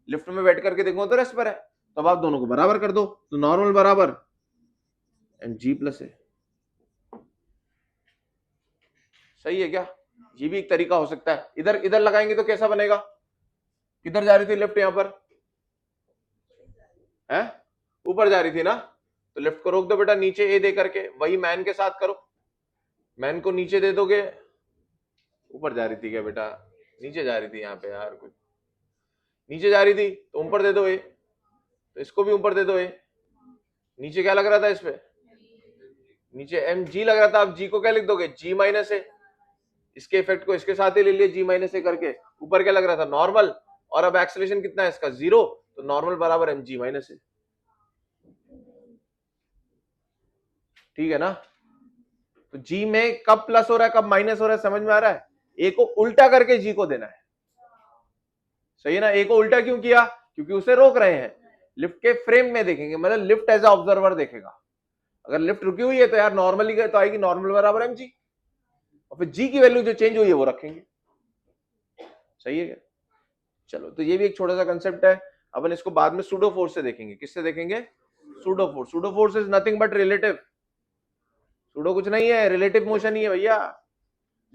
लिफ्ट में बैठ करके देखो तो रेस्ट पर है, तो अब आप दोनों को बराबर कर दो, तो नॉर्मल बराबर एम जी प्लस ए, सही है क्या? ये भी एक तरीका हो सकता है। इधर इधर लगाएंगे तो कैसा बनेगा, किधर जा रही थी लिफ्ट, यहां पर है, ऊपर जा रही थी ना, तो लिफ्ट को रोक दो बेटा, नीचे ए दे करके, वही मैन के साथ करो, मैन को नीचे दे दोगे, ऊपर जा रही थी क्या बेटा, नीचे जा रही थी यहाँ पे यार, कुछ नीचे जा रही थी तो ऊपर दे दो ए, तो इसको भी ऊपर दे दो ए, नीचे क्या लग रहा था इस पे, नीचे एम जी लग रहा था, अब जी को क्या लिख दोगे, जी माइनस ए, इसके इफेक्ट को इसके साथ ही ले लिए जी माइनस ए करके, ऊपर क्या लग रहा था, नॉर्मल, और अब एक्सेलरेशन कितना है इसका, जीरो, तो नॉर्मल बराबर एम जी माइनस ए, ठीक है ना? तो जी में कब प्लस हो रहा है कब माइनस हो रहा है समझ में आ रहा है, ए को उल्टा करके जी को देना है, सही है ना? ए को उल्टा क्यों किया, क्योंकि उसे रोक रहे हैं, लिफ्ट के फ्रेम में देखेंगे, मतलब लिफ्ट एज ए ऑब्जर्वर देखेगा, अगर लिफ्ट रुकी हुई है तो यार नॉर्मली तो आएगी नॉर्मल बराबर एम जी, और फिर जी की वैल्यू जो चेंज हुई है वो रखेंगे, सही है क्या? चलो, तो ये भी एक छोटा सा कंसेप्ट है, अपन इसको बाद में सूडो फोर्स से देखेंगे, किससे देखेंगे, pseudo force. Pseudo force is nothing but relative, pseudo कुछ नहीं है, रिलेटिव मोशन ही है भैया,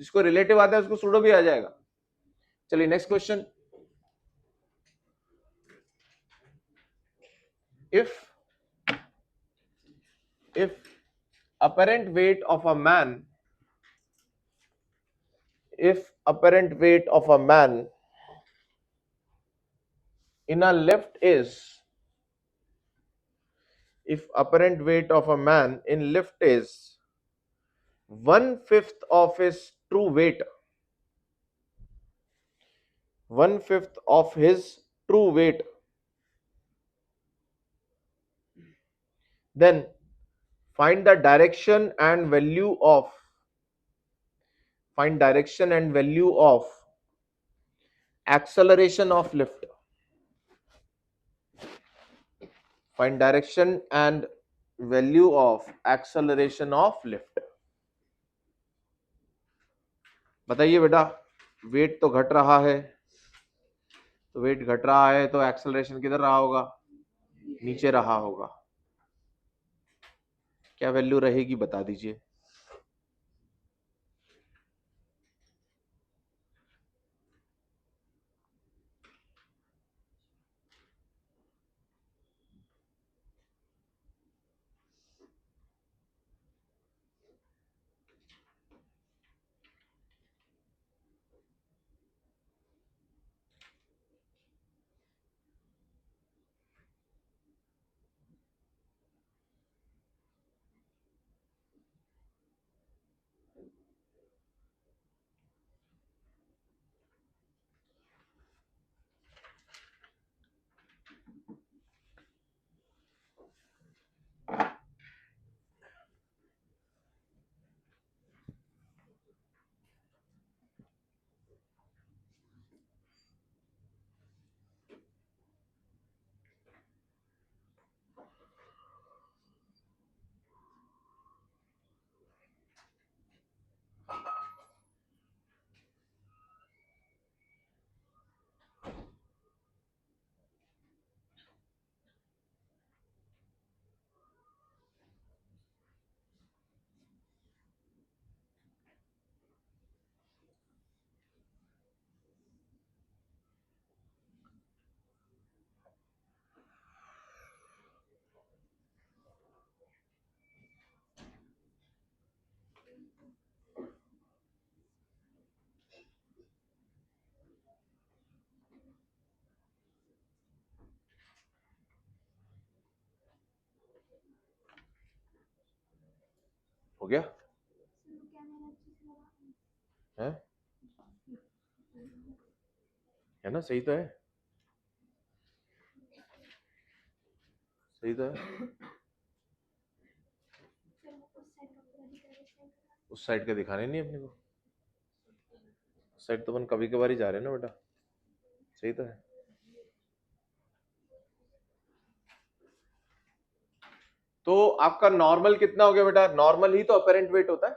जिसको रिलेटिव आता है उसको सूडो भी आ जाएगा। चलिए next question, if apparent weight of a man, if apparent weight of a man in a lift is, if apparent weight of a man in lift is 1/5 of his true weight, 1/5 of his true weight, then find the direction and value of acceleration of lift. Find direction and value of acceleration of lift. बताइए बेटा, wait तो घट रहा है, तो wait घट रहा है तो एक्सेलरेशन किधर रहा होगा? नीचे रहा होगा। क्या वैल्यू रहेगी बता दीजिए। हो गया है ना? सही तो है, सही तो है। उस साइड का दिखाने नहीं अपने को, उस साइड तो अपन कभी कभार ही जा रहे हैं ना बेटा। सही तो है। तो आपका नॉर्मल कितना हो गया बेटा? नॉर्मल ही तो अपेरेंट वेट होता है,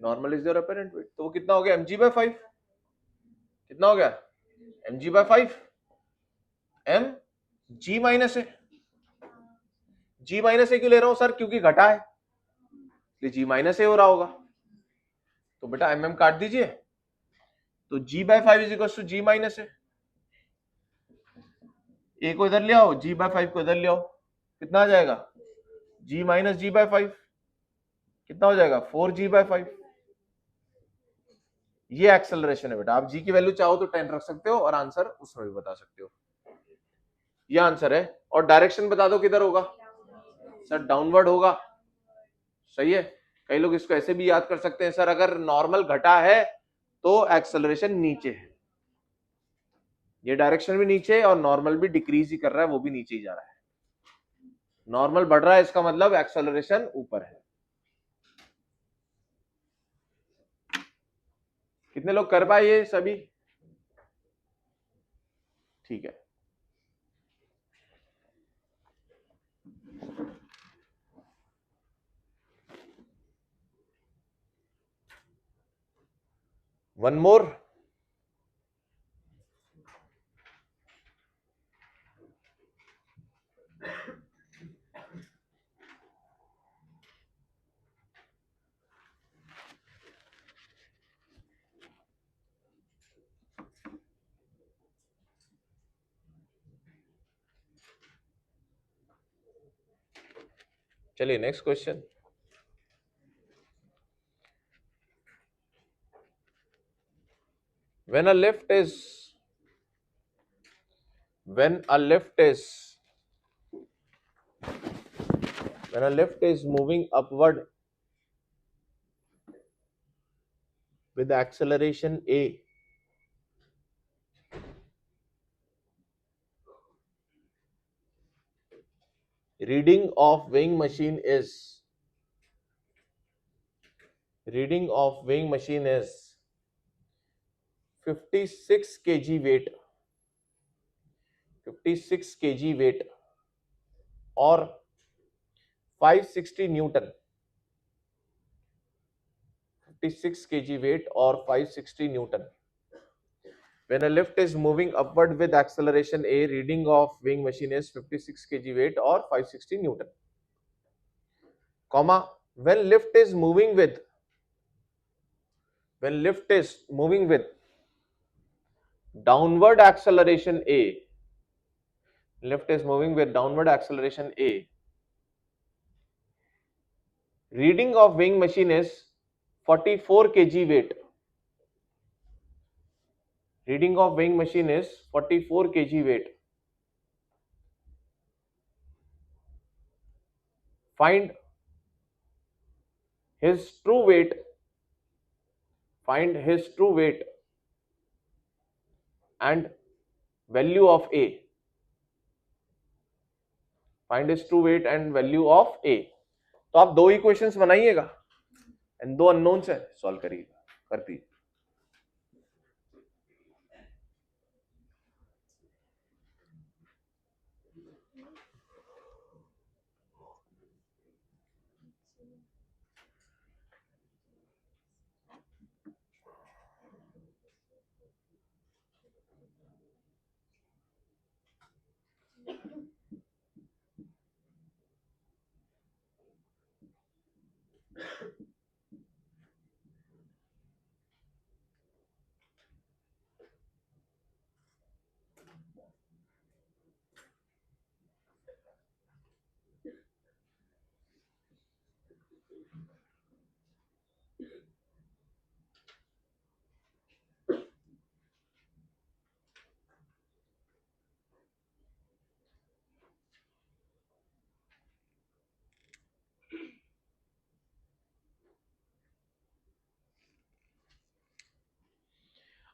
normal is your apparent wait. तो वो कितना हो गया? mg/5। कितना हो गया? mg/5। m g माइनस है। g माइनस ए क्यों ले रहा हूं सर? क्योंकि घटा है, इसलिए g माइनस ए हो रहा होगा। तो बेटा mm काट दीजिए, तो g/5 is equal to g minus A. A को इधर ले आओ, g/5 को इधर ले आओ, कितना आ जाएगा? g माइनस g/5 कितना हो जाएगा? 4g/5। ये एक्सेलरेशन है बेटा। आप जी की वैल्यू चाहो तो 10 रख सकते हो और आंसर उसमें भी बता सकते हो। ये आंसर है। और डायरेक्शन बता दो किधर होगा? सर डाउनवर्ड होगा। सही है। कई लोग इसको ऐसे भी याद कर सकते हैं, सर अगर नॉर्मल घटा है तो एक्सेलरेशन नीचे है। ये डायरेक्शन भी नीचे और नॉर्मल भी डिक्रीज ही कर रहा है, वो भी नीचे ही जा रहा है। नॉर्मल बढ़ रहा है, इसका मतलब एक्सेलरेशन ऊपर है। कितने लोग कर पाए ये सभी? ठीक है। One more. चलिए next question. when a lift is when a lift is moving upward with acceleration a, reading of weighing machine is 56 kg weight, 56 kg weight or 560 Newton, 56 kg weight or 560 Newton. When a lift is moving upward with acceleration A, reading of weighing machine is 56 kg weight or 560 Newton. Comma, when lift is moving with downward acceleration A, lift is moving with downward acceleration A, reading of weighing machine is 44 kg weight. Reading of weighing machine is 44 kg weight. Find his true weight. Find his true weight and value of A. Find his true weight and value of A. तो आप दो equations बनाइएगा and दो unknowns है, solve करिएगा, करती।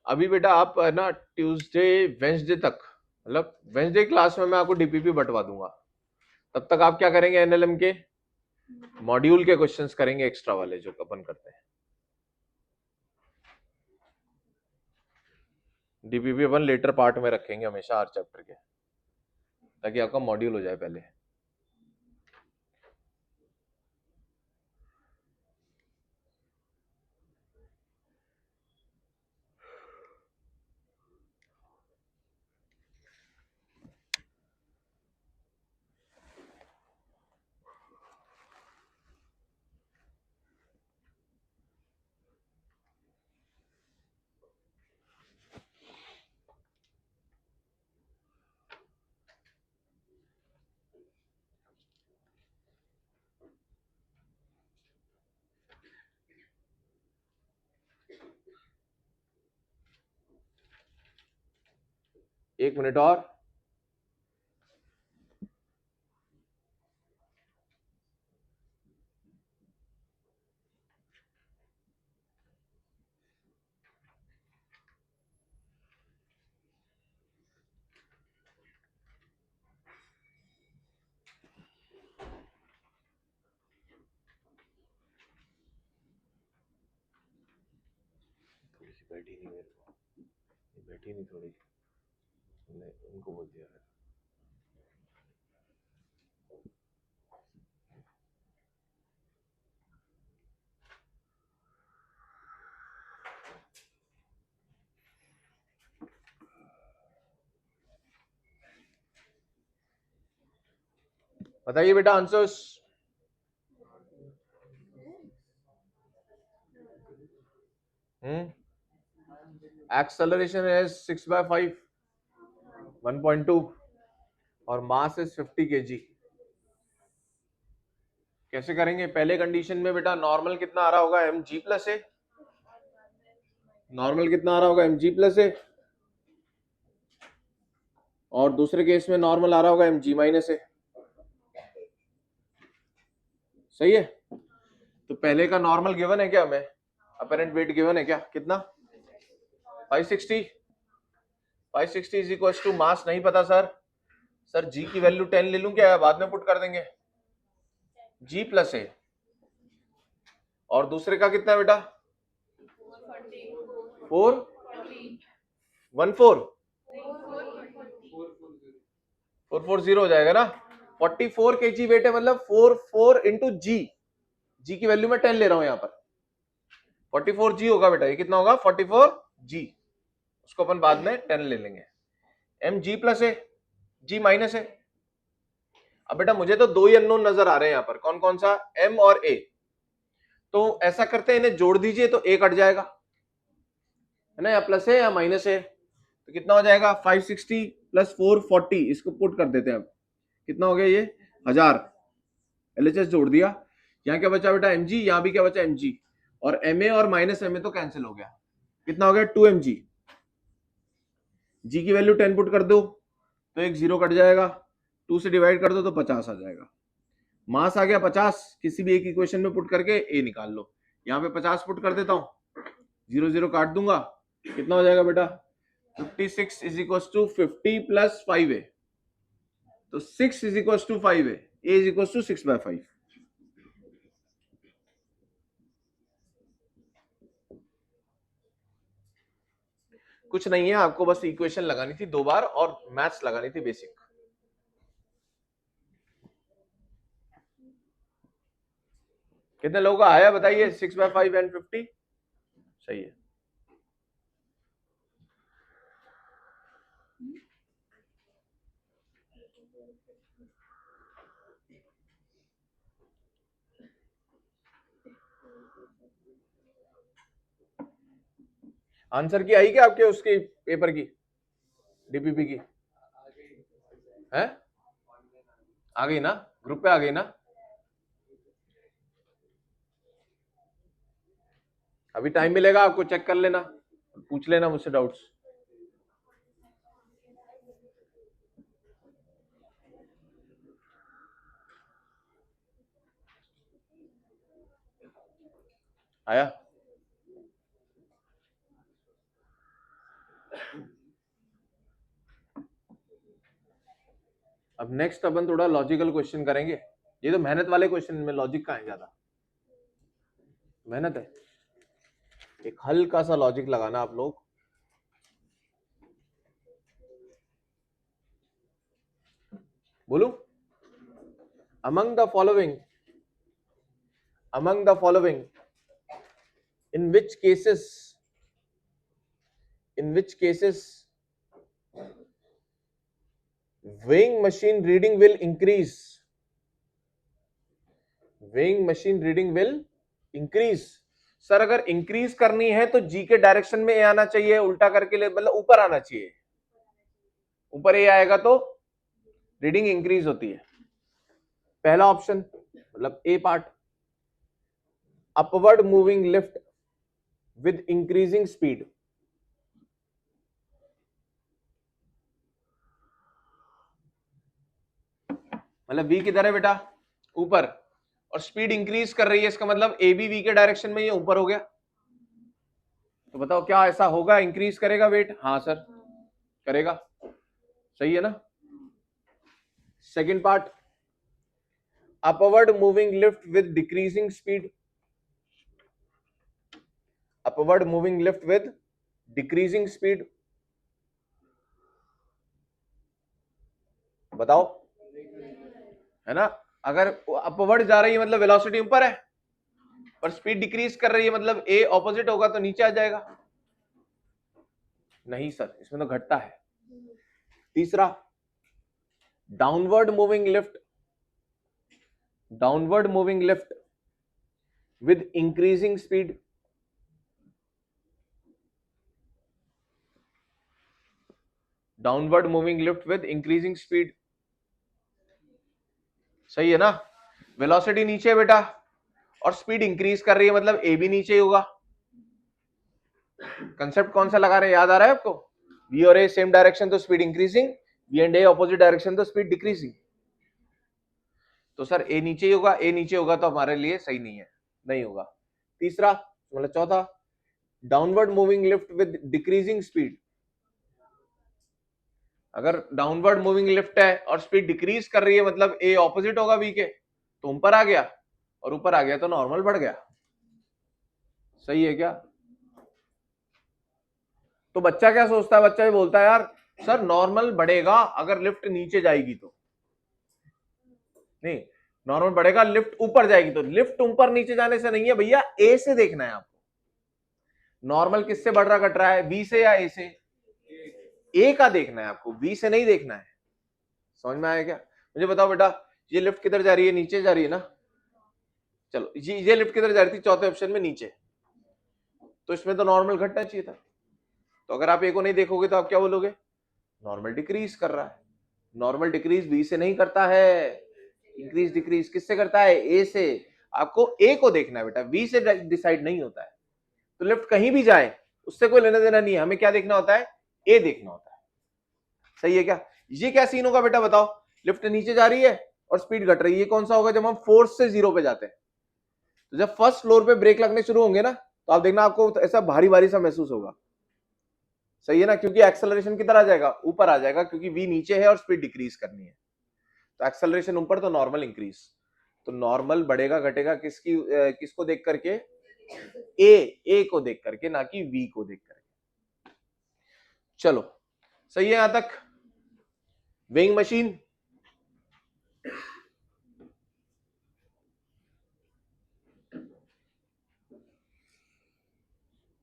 अभी बेटा आप है ना ट्यूसडे वेंसडे तक, मतलब वेंसडे क्लास में मैं आपको डीपीपी बंटवा दूंगा, तब तक आप क्या करेंगे, एनएलएम के मॉड्यूल के क्वेश्चंस करेंगे एक्स्ट्रा वाले जो अपन करते हैं। डीपीपी अपन लेटर पार्ट में रखेंगे हमेशा हर चैप्टर के, ताकि आपका मॉड्यूल हो जाए पहले। एक मिनट और, बैठी नहीं, मेरे को बैठी नहीं, थोड़ी उनको बोल दिया है। बताइए बेटा आंसर्स। एक्सेलरेशन is 6/5, 1.2 और मास इज 50 kg। कैसे करेंगे? पहले कंडीशन में बेटा नॉर्मल कितना आ रहा होगा, mg प्लस ए। नॉर्मल कितना आ रहा होगा, mg प्लस ए, और दूसरे केस में नॉर्मल आ रहा होगा mg माइनस ए। सही है। तो पहले का नॉर्मल गिवन है क्या हमें, अपेरेंट वेट गिवन है क्या, कितना 560 इज इक्वल टू मास नहीं पता सर, सर जी की वैल्यू 10 ले लूं क्या, बाद में पुट कर देंगे? जी प्लस ए, और दूसरे का कितना है बेटा? 440 हो जाएगा ना। 44 kg वेट है, मतलब 44 इंटू जी, जी की वैल्यू मैं 10 ले रहा हूं यहां पर, 44 जी होगा बेटा। ये कितना होगा? 44 जी, उसको अपन बाद में 10 ले लेंगे। एम जी प्लस ए, जी माइनस ए। अब बेटा मुझे तो दो ही अननोन नजर आ रहे हैं यहां पर, कौन कौन सा? एम और ए। तो ऐसा करते हैं, इन्हें जोड़ दीजिए तो ए कट जाएगा, है ना, या प्लस है या माइनस है। तो कितना हो जाएगा? 560 प्लस 440, इसको पुट कर देते हैं। अब कितना हो गया ये? 1000। एलएचएस जोड़ दिया, यहाँ क्या बचा बेटा? एमजी, यहाँ भी क्या बचा? एमजी, और एमए और माइनस एमए तो कैंसिल हो गया। कितना हो गया? 2 mg। जी की वैल्यू 10 पुट कर दो तो एक जीरो कट जाएगा, 2 से डिवाइड कर दो तो 50 आ जाएगा। मास आ गया 50, किसी भी एक इक्वेशन में पुट करके ए निकाल लो। यहाँ पे 50 पुट कर देता हूं, 0 0 काट दूंगा, कितना हो जाएगा बेटा? 56 is equal to 50 plus 5a, तो 6 is equal to 5a, a is equal to 6/5। कुछ नहीं है, आपको बस इक्वेशन लगानी थी 2 बार और मैथ्स लगानी थी बेसिक। कितने लोगों का आया बताइए? 6/5 एंड 50 सही है। आंसर की आई क्या आपके उसकी पेपर की, डीपीपी की? है आ गई ना, ग्रुप पे आ गई ना? अभी टाइम मिलेगा आपको, चेक कर लेना, पूछ लेना मुझसे डाउट्स। आया? अब नेक्स्ट अपन थोड़ा लॉजिकल क्वेश्चन करेंगे। ये तो मेहनत वाले क्वेश्चन में लॉजिक का है, ज्यादा मेहनत है। एक हल्का सा लॉजिक लगाना आप लोग। बोलू, among the following in which cases weighing machine reading will increase? Sir अगर इंक्रीज करनी है तो जी के डायरेक्शन में ए आना चाहिए, उल्टा करके ले मतलब ऊपर आना चाहिए। ऊपर ए आएगा तो रीडिंग इंक्रीज होती है। पहला ऑप्शन मतलब A part, upward moving lift with increasing speed. मतलब वी किधर है बेटा? ऊपर, और स्पीड इंक्रीज कर रही है, इसका मतलब ए बी वी के डायरेक्शन में ये ऊपर हो गया। तो बताओ क्या ऐसा होगा? इंक्रीज करेगा वेट? हाँ सर करेगा, सही है ना। Second part, upward moving lift with decreasing speed, upward moving lift with decreasing speed, बताओ, है ना। अगर अपवर्ड जा रही है मतलब वेलोसिटी ऊपर है, और स्पीड डिक्रीज कर रही है मतलब ए ऑपोजिट होगा तो नीचे आ जाएगा। नहीं सर, इसमें तो घटता है। तीसरा, downward moving lift with increasing speed, downward moving lift with increasing speed, सही है ना। वेलोसिटी नीचे है बेटा और स्पीड इंक्रीज कर रही है मतलब ए भी नीचे ही होगा। कंसेप्ट कौन सा लगा रहे हैं, याद आ रहा है आपको? वी और ए सेम डायरेक्शन तो speed increasing, V and A opposite direction तो स्पीड डिक्रीजिंग। तो सर ए नीचे ही होगा, ए नीचे होगा तो हमारे लिए सही नहीं है, नहीं होगा। तीसरा मतलब चौथा, downward moving lift with decreasing speed, अगर डाउनवर्ड मूविंग लिफ्ट है और स्पीड डिक्रीज कर रही है, मतलब ए ऑपोजिट होगा बी के, तो ऊपर आ गया, और ऊपर आ गया तो नॉर्मल बढ़ गया। सही है क्या? तो बच्चा क्या सोचता है? बच्चा भी बोलता है यार सर नॉर्मल बढ़ेगा अगर लिफ्ट नीचे जाएगी तो। नहीं, नॉर्मल बढ़ेगा लिफ्ट ऊपर जाएगी तो। लिफ्ट ऊपर नीचे जाने से नहीं है भैया, ए से देखना है आपको। नॉर्मल किससे बढ़ रहा घट रहा है, बी से या ए से? ए का देखना है आपको, बी से नहीं देखना है। समझ में आया क्या? मुझे बताओ बेटा, ये लिफ्ट किधर जा रही है? नीचे जा रही है ना। चलो ये लिफ्ट किधर जा रही थी? चौथे ऑप्शन में नीचे। तो इसमें तो नॉर्मल घटना चाहिए था। तो अगर आप ए को नहीं देखोगे तो आप क्या बोलोगे? नॉर्मल डिक्रीज कर रहा है। नॉर्मल डिक्रीज बी से नहीं करता है, इंक्रीज डिक्रीज किससे करता है? ए से। आपको ए को देखना है बेटा, बी से डिसाइड नहीं होता है। तो लिफ्ट कहीं भी जाए उससे कोई लेना देना नहीं है, हमें क्या देखना होता है? ए देखना होता है। सही है क्या? ये क्या सीन होगा बेटा बताओ? लिफ्ट नीचे जा रही है और स्पीड घट रही है। ये कौन सा होगा? जब हम फोर्स से जीरो पे जाते हैं। तो जब फर्स्ट फ्लोर पे ब्रेक लगने शुरू होंगे ना, तो आप देखना आपको ऐसा भारी भारी सा महसूस होगा। सही है ना? क्योंकि एक्सेलरेशन किधर आ जाएगा? ऊपर आ जाएगा, क्योंकि वी नीचे है और स्पीड डिक्रीज करनी है। तो एक्सेलरेशन ऊपर तो नॉर्मल इंक्रीज। तो नॉर्मल बढ़ेगा घटेगा किसको देख करके? ए को देख करके, ना कि वी को देख करके। चलो सही है यहां तक? वेइंग मशीन,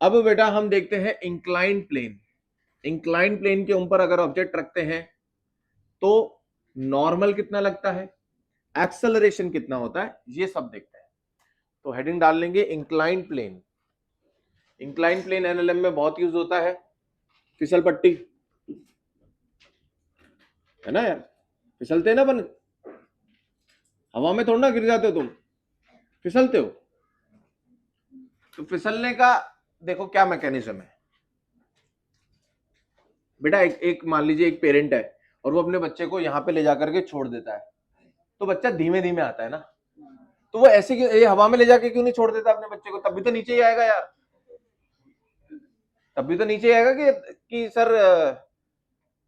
अब बेटा हम देखते हैं इंक्लाइंड प्लेन। इंक्लाइंड प्लेन के ऊपर अगर ऑब्जेक्ट रखते हैं तो नॉर्मल कितना लगता है, एक्सेलरेशन कितना होता है, ये सब देखते हैं। तो हेडिंग डाल लेंगे inclined plane. Inclined plane NLM में बहुत यूज होता है। फिसल पट्टी है ना यार, फिसलते हैं ना अपन, हवा में थोड़ा ना गिर जाते हो तुम, फिसलते हो। तो फिसलने का देखो क्या मैकेनिज्म है बेटा। एक मान लीजिए एक पेरेंट है और वो अपने बच्चे को यहां पे ले जाकर के छोड़ देता है, तो बच्चा धीमे धीमे आता है ना। तो वो ऐसे ये हवा में ले जाके क्यों नहीं छोड़ देता अपने बच्चे को? तब भी तो नीचे ही आएगा यार, तब भी तो नीचे आएगा कि सर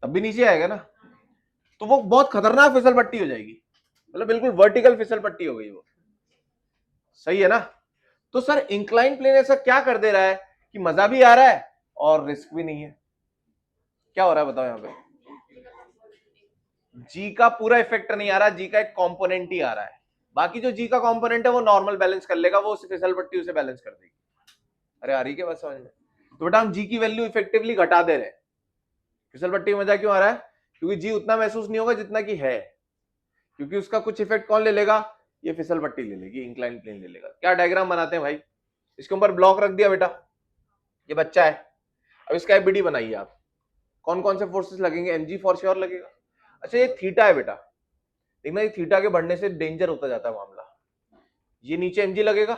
तब भी नीचे आएगा ना। तो वो बहुत खतरनाक फिसल पट्टी हो जाएगी, मतलब बिल्कुल वर्टिकल फिसल पट्टी हो गई वो। सही है ना? तो सर इंक्लाइन प्लेन ऐसा क्या कर दे रहा है कि मजा भी आ रहा है और रिस्क भी नहीं है? क्या हो रहा है बताओ यहां पे? जी का पूरा इफेक्ट नहीं आ रहा, जी का एक कंपोनेंट ही आ रहा है। बाकी जो जी का कंपोनेंट है वो नॉर्मल बैलेंस कर लेगा, वो फिसल पट्टी उसे बैलेंस कर देगी। अरे आ रही क्या बात समझ में? तो बेटा हम जी की वैल्यू इफेक्टिवली घटा दे रहे हैं। फिसल पट्टी में मजा क्यों आ रहा है? क्योंकि जी उतना महसूस नहीं होगा जितना कि है, क्योंकि उसका कुछ इफेक्ट कौन ले लेगा? ये फिसल पट्टी ले लेगी, इंक्लाइन प्लेन ले लेगा। क्या डायग्राम बनाते हैं भाई? इसके ऊपर ब्लॉक रख दिया बेटा, ये बच्चा है, अब इसका एबीडी बनाइए आप। कौन कौन से फोर्सेस लगेंगे? एमजी फॉर श्योर लगेगा। अच्छा ये थीटा है बेटा, देखना ये थीटा के बढ़ने से डेंजर होता जाता है मामला। ये नीचे एमजी लगेगा,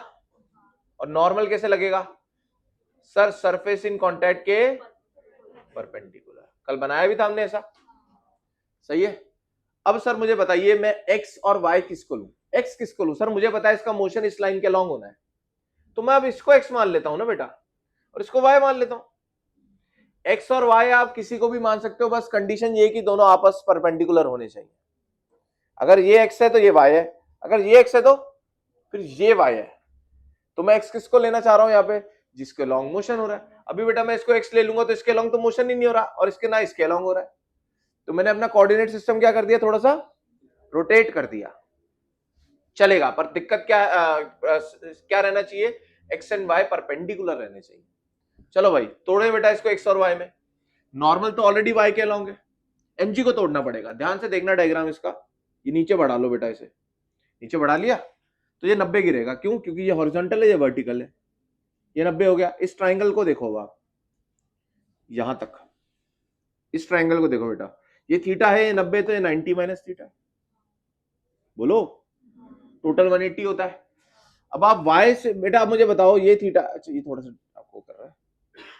और नॉर्मल कैसे लगेगा? सर सरफेस इन कांटेक्ट के परपेंडिकुलर, कल बनाया भी था हमने ऐसा। सही है? अब सर मुझे बताइए मैं एक्स और वाई किसको लूं? एक्स किसको लूं? सर मुझे पता है इसका मोशन इस लाइन के लॉन्ग होना है, तो मैं अब इसको एक्स मान लेता हूं ना बेटा, और इसको वाई मान लेता हूं। एक्स और वाई आप किसी को भी मान सकते हो, बस कंडीशन ये कि दोनों आपस परपेंडिकुलर होने चाहिए। अगर ये एक्स है तो ये वाई है, अगर ये एक्स है तो फिर ये वाई है। तो मैं एक्स किसको लेना चाह रहा हूं यहाँ पे? जिसके लॉन्ग मोशन हो रहा है। अभी बेटा मैं इसको एक्स ले लूंगा तो इसके लॉन्ग तो मोशन ही नहीं हो रहा, और इसके ना इसके लॉन्ग हो रहा है। तो मैंने अपना कोऑर्डिनेट सिस्टम क्या कर दिया? थोड़ा सा रोटेट कर दिया, चलेगा। पर दिक्कत क्या रहना चाहिए? एक्स एंड वाई परपेंडिकुलर रहने चाहिए। चलो भाई तोड़े बेटा इसको एक्स और वाई में। नॉर्मल तो ऑलरेडी वाई के लॉन्ग है, एमजी को तोड़ना पड़ेगा। ध्यान से देखना डायग्राम इसका, ये नीचे बढ़ा लो बेटा, इसे नीचे बढ़ा लिया तो ये 90 गिरेगा। क्यों? क्योंकि ये हॉरिजॉन्टल है, ये वर्टिकल है। ये 90 हो गया। इस ट्राइंगल को देखो आप, यहां तक इस ट्राइंगल को देखो बेटा, ये थीटा है, ये 90, तो ये 90 माइनस थीटा है। बोलो टोटल 180 होता है। अब आप वाई से बेटा आप मुझे बताओ, ये थीटा, अच्छा ये थोड़ा सा आपको कर रहा है,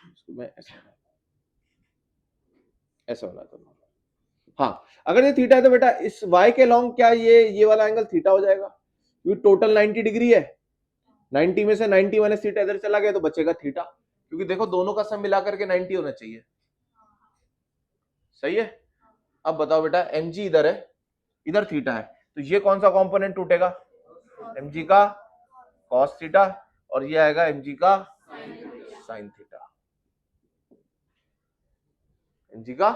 इसको मैं ऐसा होना था। हाँ अगर ये थीटा है तो बेटा इस वाई के लॉन्ग क्या ये वाला एंगल थीटा हो जाएगा, क्योंकि टोटल 90 डिग्री है। 90 में से 90 माइनस थीटा इधर चला गया तो बचेगा थीटा, क्योंकि देखो दोनों का सम मिला करके 90 होना चाहिए। सही है? अब बताओ बेटा mg इधर है, इधर थीटा है, तो ये कौन सा कंपोनेंट टूटेगा? mg का cos थीटा, और ये आएगा mg का sin थीटा, mg का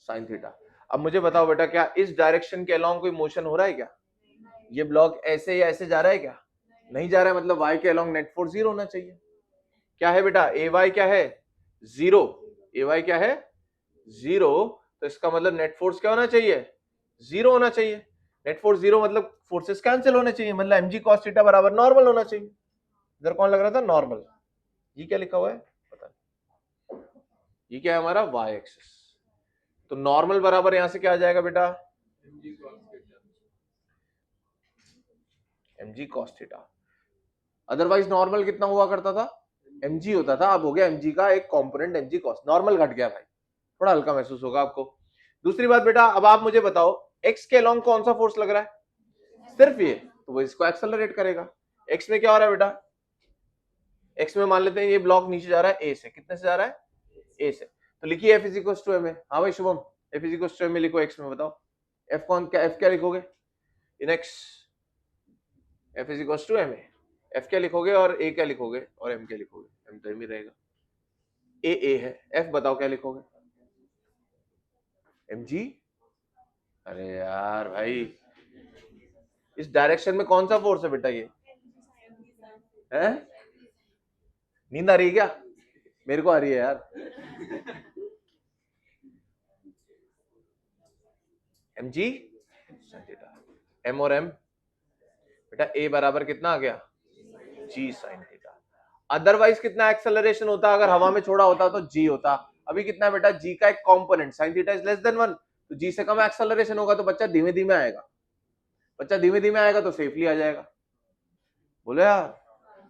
sin थीटा। अब मुझे बताओ बेटा, क्या इस डायरेक्शन के अलोंग कोई मोशन हो रहा है क्या? ये ब्लॉक ऐसे या ऐसे जा रहा है क्या? नहीं जा रहा है, मतलब y के अलोंग नेट फोर्स 0 होना चाहिए। क्या है बेटा? ay क्या है? 0। ay क्या है? 0। तो इसका मतलब नेट फोर्स क्या होना चाहिए? 0 होना चाहिए। नेट फोर्स 0 मतलब फोर्सेस कैंसिल होने चाहिए, मतलब mg cos थीटा बराबर नॉर्मल होना चाहिए। इधर कौन लग रहा था? नॉर्मल। ये क्या लिखा हुआ है पता नहीं, ये क्या है हमारा? y axis. तो नॉर्मल बराबर यहां से क्या आ जाएगा बेटा? mg cos theta. Otherwise normal कितना हुआ करता था? mg होता था, अब हो गया mg का एक कंपोनेंट mg cos, नॉर्मल घट गया भाई, थोड़ा हल्का महसूस होगा आपको। दूसरी बात बेटा, अब आप मुझे बताओ x के अलोंग कौन सा फोर्स लग रहा है? सिर्फ ये, तो वो इसको एक्सेलरेट करेगा। x में क्या हो रहा है बेटा? x में मान लेते हैं ये ब्लॉक नीचे जा रहा है a से, कितने से जा रहा है? a से, तो लिखिए f is equal to m। हाँ भाई Shubham, f is equal to m लिखो x में, बताओ f कौन क्या, f क्या लिखोगे in x? f is equal to m, f क्या लिखोगे और a क्या लिखोगे और m क्या लिखोगे? m तो m ही रहेगा, a है, f बताओ क्या लिखोगे? mg। अरे यार भाई, इस डायरेक्शन में कौन सा फोर्स है बेटा? ये है? नींद आ रही है क्या? मेरे को आ रही है यार। mg sin थीटा, m और m बेटा, a बराबर कितना आ गया? g sin theta. अदरवाइज कितना एक्सेलरेशन होता अगर हवा में छोड़ा होता? तो g होता। अभी कितना है बेटा? g का एक component sin theta is less than 1, तो g से कम एक्सेलरेशन होगा, तो बच्चा धीमे धीमे आएगा, बच्चा धीमे धीमे आएगा तो सेफली आ जाएगा। बोले यार,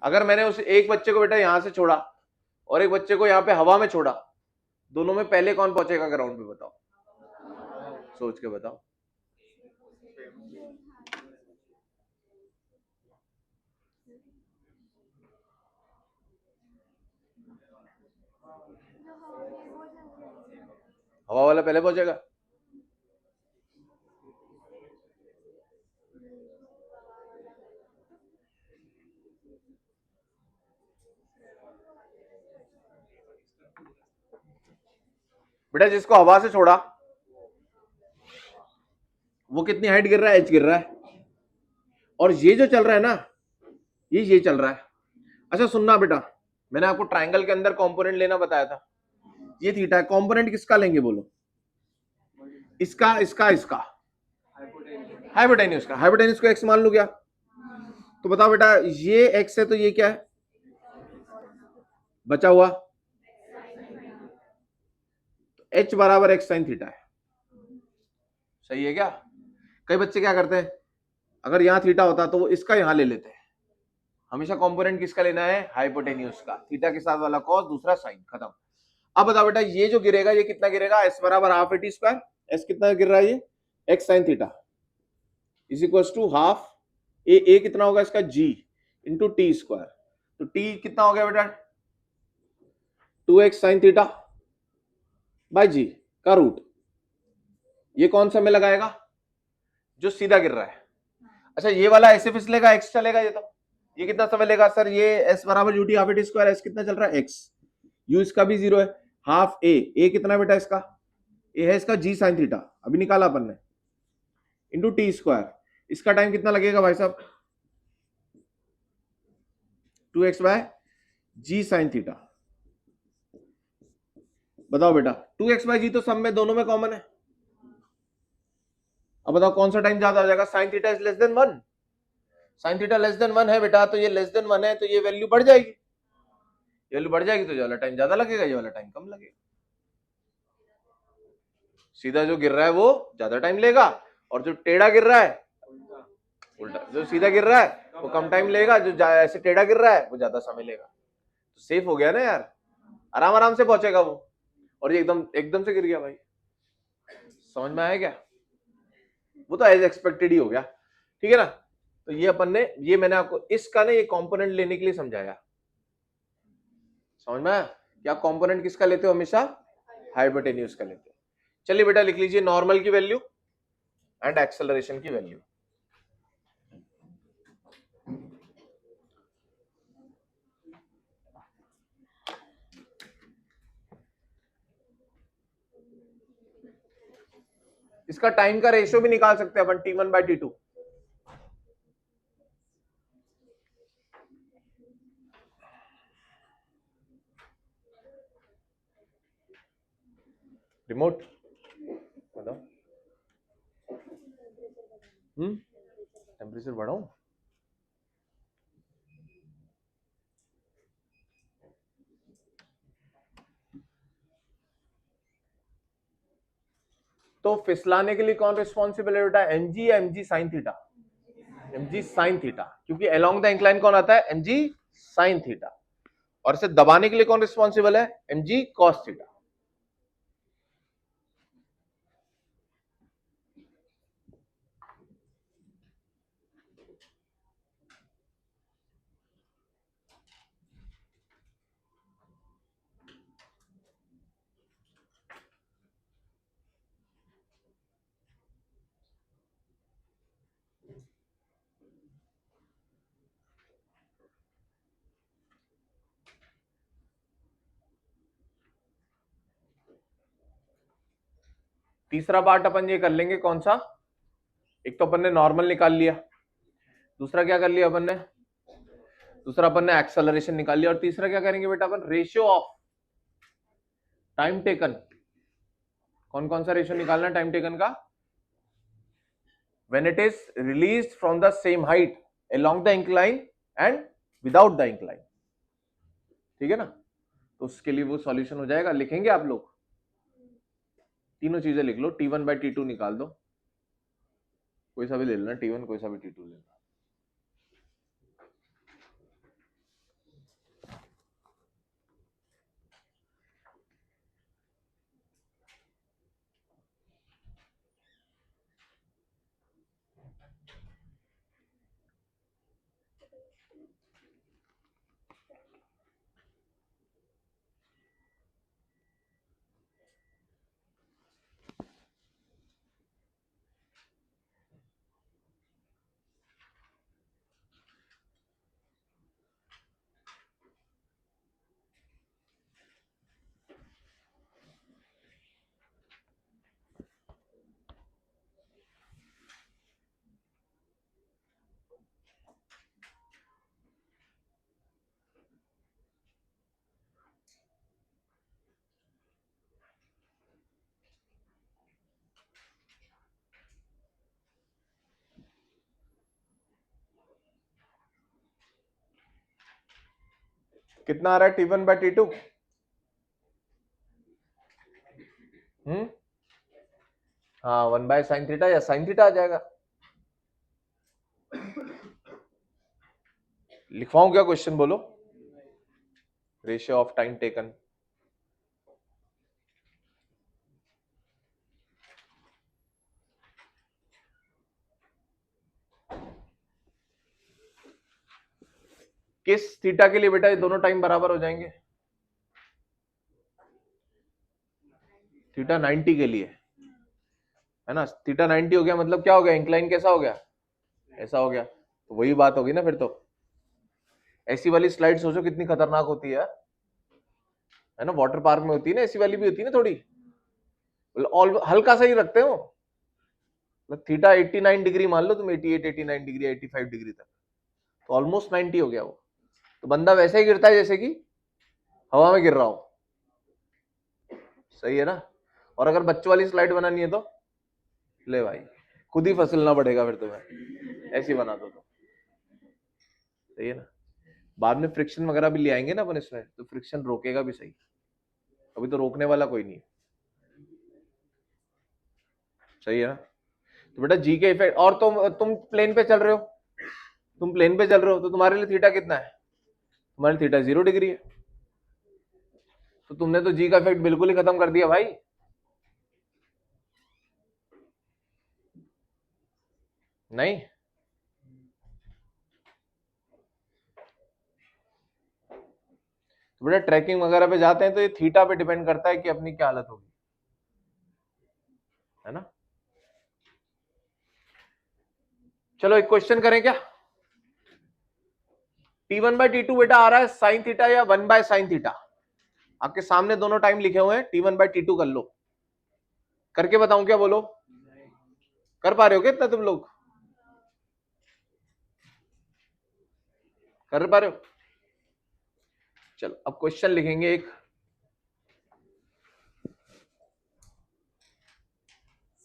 अगर मैंने उस एक बच्चे को बेटा यहां से छोड़ा और एक बच्चे को यहाँ पे हवा में छोड़ा, दोनों में पहले कौन पहुंचेगा ग्राउंड पे? बताओ, सोच के बताओ। हवा वाला पहले पहुंचेगा। बेटा जिसको हवा से छोड़ा वो कितनी हाइट गिर रहा है? h गिर रहा है, और ये जो चल रहा है ना, ये चल रहा है। अच्छा सुनना बेटा, मैंने आपको ट्रायंगल के अंदर कंपोनेंट लेना बताया था, ये थीटा है, कंपोनेंट किसका लेंगे बोलो? इसका, इसका, इसका, हाइपोटेन्यूज का। हाइपोटेन्यूज को x मान लो क्या? तो बताओ बेटा, ये x है तो ये क्या है बचा हुआ? h बराबर x sin थीटा है। सही है क्या? कई बच्चे क्या करते हैं, अगर यहां थीटा होता तो वो इसका यहां ले लेते हैं। हमेशा कंपोनेंट किसका लेना है? हाइपोटेन्यूज का, थीटा के साथ वाला कॉस, दूसरा साइन, खत्म। अब बताओ बेटा, ये जो गिरेगा ये कितना गिरेगा? s बराबर half A T square, s कितना गिर रहा है? ये x sin theta is equal to half A कितना होगा इसका? g इंटू टी स्क्वायर, तो t कितना हो गया बेटा? 2x sin theta by g का रूट। ये कौन सा में लगाएगा? जो सीधा गिर रहा है। अच्छा ये वाला ऐसे फिसलेगा, x चलेगा, ये कितना समय लेगा सर? ये s बराबर UT half A T square, s कितना चल रहा है? x, u इसका भी 0 है, हाफ ए कितना बेटा इसका? ए है इसका g sin थीटा, अभी निकाला अपन ने, इंटू टी स्क्वायर। इसका टाइम कितना लगेगा भाई साहब? 2x बाय जी साइन थीटा। बताओ बेटा, 2x बाय जी तो सब में दोनों में कॉमन है। अब बताओ कौन सा टाइम ज्यादा हो जाएगा? Sine theta is less than 1, sine theta less than 1 है बेटा, तो ये लेस देन 1 है, तो ये वैल्यू बढ़ जाएगी, ये वैल्यू बढ़ जाएगी, तो ये वाला टाइम ज्यादा लगेगा, ये वाला टाइम कम लगेगा। सीधा जो गिर रहा है वो ज्यादा टाइम लेगा, और जो टेढ़ा गिर रहा है उल्टा, जो सीधा गिर रहा है वो कम टाइम लेगा, जो ऐसे टेढ़ा गिर रहा है वो ज्यादा समय लेगा। तो सेफ हो गया ना यार, आराम आराम से पहुंचेगा वो, और ये एकदम एकदम से गिर गया भाई। समझ में आया क्या? वो तो एज एक्सपेक्टेड ही हो गया, ठीक है ना। तो ये अपन ने, ये मैंने आपको इसका ना ये कंपोनेंट लेने के लिए समझाया। समझ में आया? क्या कंपोनेंट किसका लेते हो हमेशा? हाइपोटेन्यूज का लेते हो। चलिए बेटा लिख लीजिए नॉर्मल की वैल्यू एंड एक्सेलरेशन की वैल्यू। इसका टाइम का रेशियो भी निकाल सकते हैं अपन, T1/T2। रिमोट बताओ। टेम्परेचर बढ़ाऊं? तो फिसलाने के लिए कौन रिस्पॉन्सिबल है बेटा, mg या mg sine theta? mg sine theta, क्योंकि अलोंग द इंक्लाइन कौन आता है, mg साइन थीटा। और इसे दबाने के लिए कौन रिस्पॉन्सिबल है, mg कॉस थीटा। तीसरा पार्ट अपन ये कर लेंगे, कौन सा? एक तो अपन ने नॉर्मल निकाल लिया, दूसरा क्या कर लिया अपन ने, दूसरा अपन ने एक्सेलरेशन निकाल लिया, और तीसरा क्या करेंगे बेटा अपन, रेशियो ऑफ टाइम टेकन। कौन कौन सा रेशियो निकालना है टाइम टेकन का? When it is released from the same height along the incline and without the incline. ठीक है ना? तो उसके लिए वो सॉल्यूशन हो जाएगा, लिखेंगे आप लोग, तीनों चीजें लिख लो, T1/T2 निकाल दो, कोई सा भी ले लेना, T1 कोई सा भी T2 ले लेना। कितना आ रहा है T1/T2? हाँ 1/sin थीटा या sin थीटा आ जाएगा। लिखवाऊं क्या क्वेश्चन, बोलो? Ratio of time taken. किस थीटा के लिए बेटा ये दोनों टाइम बराबर हो जाएंगे? थीटा 90 के लिए, है ना? थीटा 90 हो गया मतलब क्या हो गया, इंक्लाइन कैसा हो गया, ऐसा हो गया। तो वही बात होगी ना फिर तो। ऐसी वाली स्लाइड सोचो कितनी खतरनाक होती है ना? वाटर पार्क में होती है ना, ऐसी वाली भी होती है ना थोड़ी, हल्का सा ही रखते हो। थीटा 89 डिग्री मान लो तुम, 88 89 डिग्री 85 डिग्री तक, तो ऑलमोस्ट 90 हो गया वो। तो बंदा वैसे ही गिरता है जैसे कि हवा में गिर रहा हो, सही है ना? और अगर बच्चों वाली स्लाइड बनानी है तो ले भाई, खुद ही फिसलना पड़ेगा फिर तुम्हें, ऐसी बना दो तो, सही है ना? बाद में फ्रिक्शन वगैरह भी ले आएंगे ना अपन इसमें, तो फ्रिक्शन रोकेगा भी सही, अभी तो रोकने वाला कोई नहीं है, सही है ना? तो बेटा जी के इफेक्ट, और तुम प्लेन पे चल रहे हो, तुम प्लेन पे चल रहे हो, तो तुम्हारे लिए थीटा कितना है, तुम्हारे लिए थीटा 0 डिग्री है, तो तुमने तो जी का इफेक्ट बिल्कुल ही खत्म कर दिया भाई। नहीं, तो बेटा ट्रैकिंग वगैरह पे जाते हैं तो ये थीटा पे डिपेंड करता है कि अपनी क्या हालत होगी। चलो एक क्वेश्चन करें क्या? T1/T2 बेटा आ रहा है साइन थीटा या 1/sin थीटा? आपके सामने दोनों टाइम लिखे हुए हैं, T1/T2 कर लो। करके बताऊं क्या? बोलो, कर पा रहे हो क्या इतना तुम लोग? कर पा रहे हो? चलो अब क्वेश्चन लिखेंगे एक।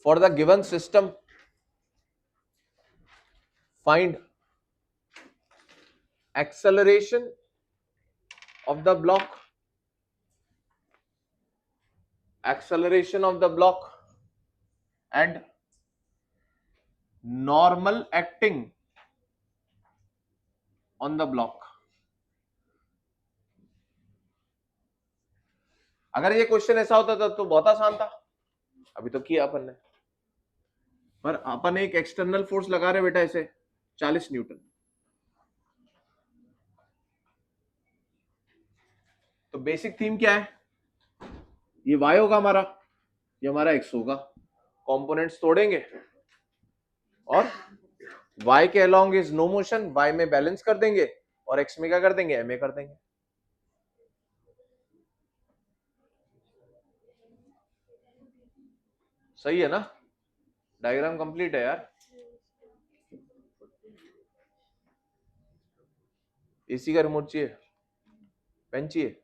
For the given system find acceleration of the block and normal acting on the block। अगर ये क्वेश्चन ऐसा होता था तो बहुत आसान था, अभी तो किया अपन ने, पर अपन एक एक्सटर्नल फोर्स लगा रहे बेटा इसे 40 न्यूटन। तो बेसिक थीम क्या है? ये y होगा हमारा, ये हमारा x होगा। कंपोनेंट्स तोड़ेंगे और y के along is no motion, y में बैलेंस कर देंगे और x में क्या कर देंगे? ma कर देंगे। सही है ना? डायग्राम कंप्लीट है यार। एसी का रिमोट चाहिए? पेन चाहिए?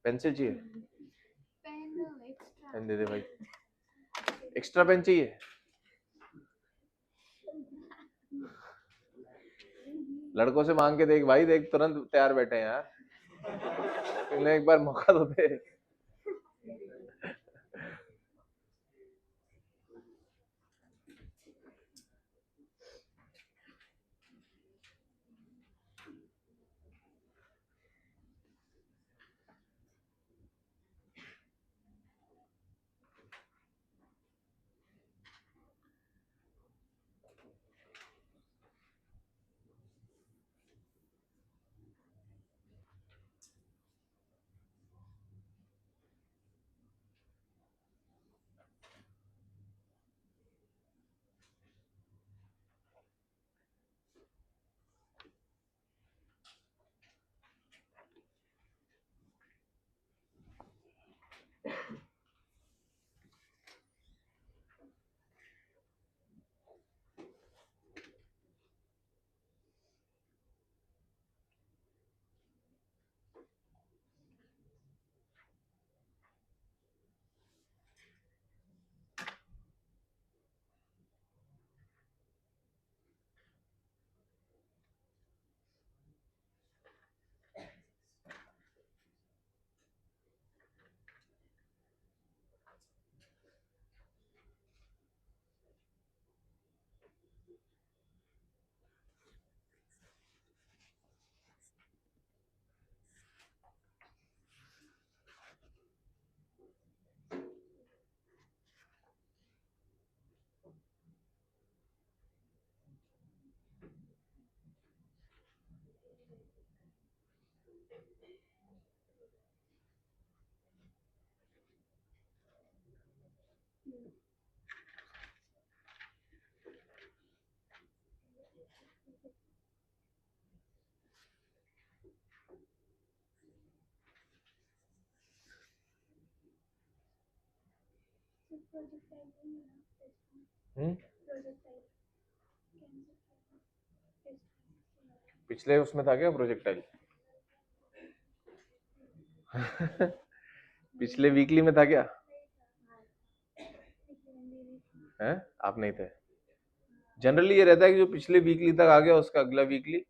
पेंसिल चाहिए? पेन दे दे भाई। एक्स्ट्रा पेन चाहिए? लड़कों से मांग के देख भाई, देख तुरंत तैयार बैठे हैं यार। इन्हें एक बार मौका तो दे। पिछले उसमें था क्या प्रोजेक्टाइल? पिछले वीकली में था क्या? हैं? आप नहीं थे? जनरली ये रहता है कि जो पिछले वीकली तक आ गया उसका अगला वीकली,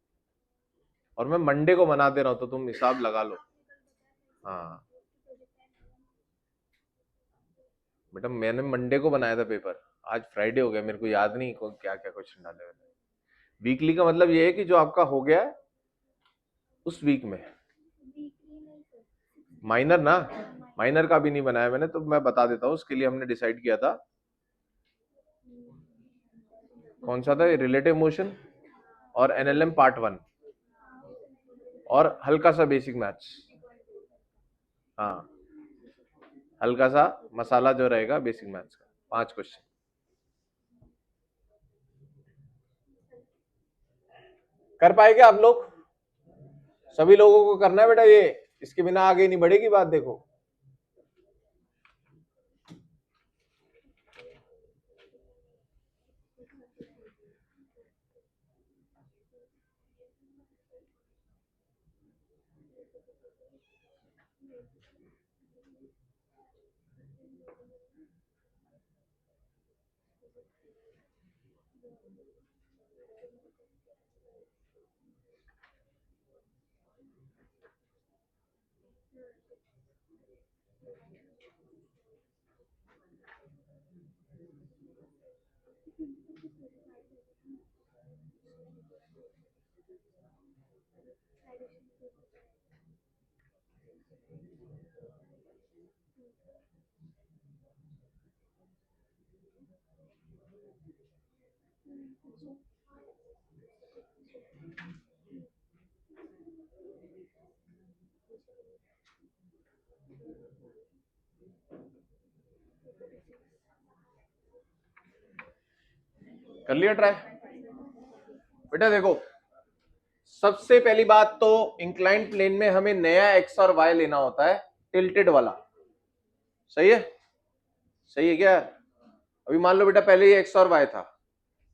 और मैं मंडे को बना दे रहा हूं तो तुम हिसाब लगा लो। हाँ बेटा, मैंने मंडे को बनाया था पेपर, आज फ्राइडे हो गया, मेरे को याद नहीं क्या क्या क्वेश्चन डाले हुए थे। वीकली का मतलब ये है कि जो आपका हो गया है उस वीक में। माइनर ना, माइनर का भी नहीं बनाया मैंने, तो मैं बता देता हूँ। उसके लिए हमने डिसाइड किया था, कौन सा था? रिलेटिव मोशन और एनएलएम पार्ट 1 और हल्का सा बेसिक मैथ्स। हाँ, हल्का सा मसाला जो रहेगा बेसिक मैथ्स का, 5 क्वेश्चन। कर पाएंगे आप लोग? सभी लोगों को करना है बेटा ये, इसके बिना आगे नहीं बढ़ेगी बात। देखो कर लिया ट्राई बेटा। देखो सबसे पहली बात तो इंक्लाइंड प्लेन में हमें नया एक्स और वाई लेना होता है, टिल्टेड वाला। सही है? सही है क्या? अभी मान लो बेटा पहले ये एक्स और वाई था,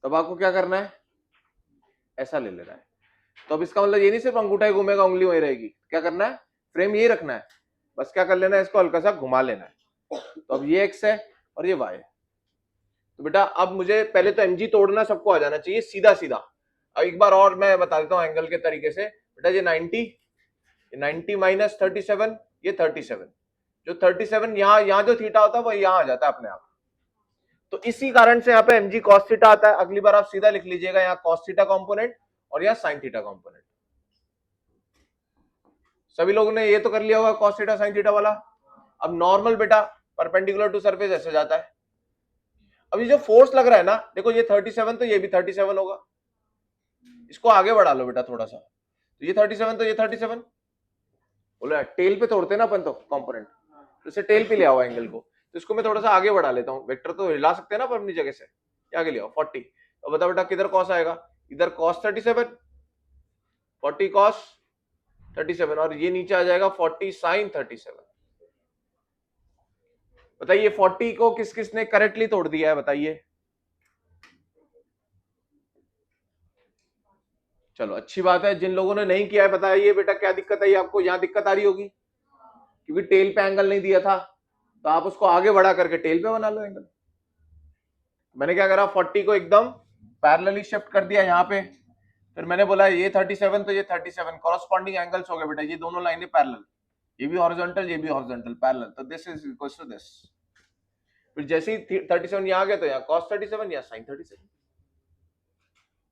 तब आपको क्या करना है, ऐसा ले लेना है। तो अब इसका मतलब ये नहीं सिर्फ अंगूठा ही घूमेगा उंगली वही रहेगी, क्या करना है, फ्रेम यही रखना है, बस क्या कर लेना है, इसको हल्का सा घुमा लेना है। तो अब ये एक्स है और ये वाई है। तो बेटा अब मुझे पहले तो mg तोड़ना सबको आ जाना चाहिए सीधा सीधा। अब एक बार और मैं बता देता हूँ एंगल के तरीके से। बेटा ये 90 माइनस 37, ये 37, जो 37 यहाँ जो थीटा होता है वो यहाँ आ जाता है अपने आप। तो इसी कारण से यहाँ पे mg cos थीटा आता है। अगली बार आप सीधा लिख लीजिएगा, यहाँ cos थीटा कॉम्पोनेंट और यहाँ sin थीटा कॉम्पोनेंट। सभी लोगों ने ये तो कर लिया होगा cos थीटा sin थीटा वाला। अब नॉर्मल बेटा परपेंडिकुलर टू सरफेस ऐसे जाता है। अब ये जो फोर्स लग रहा है ना, देखो ये 37 तो ये भी 37 होगा, इसको आगे बढ़ा लो बेटा थोड़ा सा, तो ये 37 तो ये 37। बोलो टेल पे तोड़ते ना अपन तो कंपोनेंट, तो इसे टेल पे ले आओ एंगल को। तो इसको मैं थोड़ा सा आगे बढ़ा लेता हूँ, वेक्टर तो हिला सकते हैं ना अपन अपनी जगह से, आगे ले आओ 40। तो बता बेटा किधर कॉस आएगा, इधर cos 37, 40 cos 37, और ये नीचे आ जाएगा 40 sin 37। बताइए 40 को किस किसने करेक्टली तोड़ दिया है, बताइए। चलो अच्छी बात है, जिन लोगों ने नहीं किया है बताइए बेटा क्या दिक्कत आई आपको। यहां दिक्कत आ रही होगी क्योंकि टेल पे एंगल नहीं दिया था, तो आप उसको आगे बढ़ा करके टेल पे बना लो एंगल। मैंने क्या करा, 40 को एकदम पैरेलली शिफ्ट कर दिया यहाँ पे, फिर मैंने बोला ये 37 तो ये 37, कॉरस्पॉन्डिंग एंगल्स हो गए बेटा, ये दोनों लाइनें पैरेलल, ये भी हॉरिजॉन्टल ये भी हॉरिजॉन्टल पैरेलल, तो this is equal to this. फिर जैसे ही 37 यहाँ आ गया तो यहाँ cos 37 या sin 37।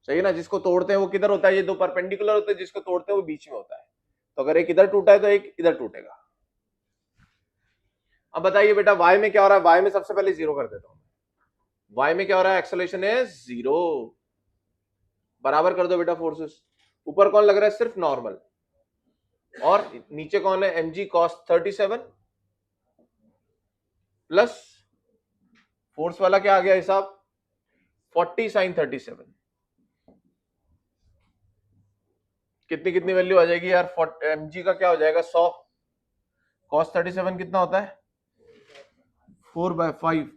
सही है ना? जिसको तोड़ते हैं वो किधर होता है, ये दो परपेंडिकुलर होते हैं, जिसको तोड़ते हैं वो बीच में होता है। तो अगर एक इधर टूटा है तो एक इधर टूटेगा। अब बताइए बेटा y में क्या हो रहा है, y में सबसे पहले जीरो कर देता हूं। y में क्या हो रहा है, एक्सेलरेशन है जीरो। बराबर कर दो बेटा फोर्सेस। ऊपर कौन लग रहा है, सिर्फ नॉर्मल, और नीचे कौन है, mg cos 37 प्लस फोर्स वाला क्या आ गया हिसाब, 40 sin 37। कितनी कितनी वैल्यू आ जाएगी यार, mg का क्या हो जाएगा 100, cos 37 कितना होता है 4/5,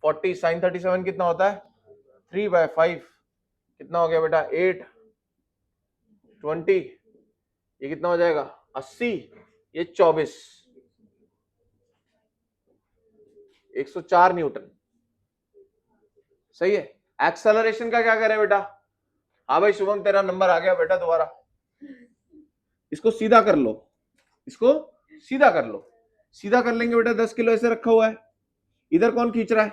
40 sin 37 कितना होता है 3/5, कितना हो गया बेटा 8, 20, ये कितना हो जाएगा 80, ये 24, 104 न्यूटन। सही है। एक्सेलरेशन का क्या करें बेटा, हाँ भाई शुभम तेरा नंबर आ गया बेटा दोबारा। इसको सीधा कर लो, इसको सीधा कर लो। सीधा कर लेंगे बेटा, 10 किलो ऐसे रखा हुआ है, इधर कौन खींच रहा है,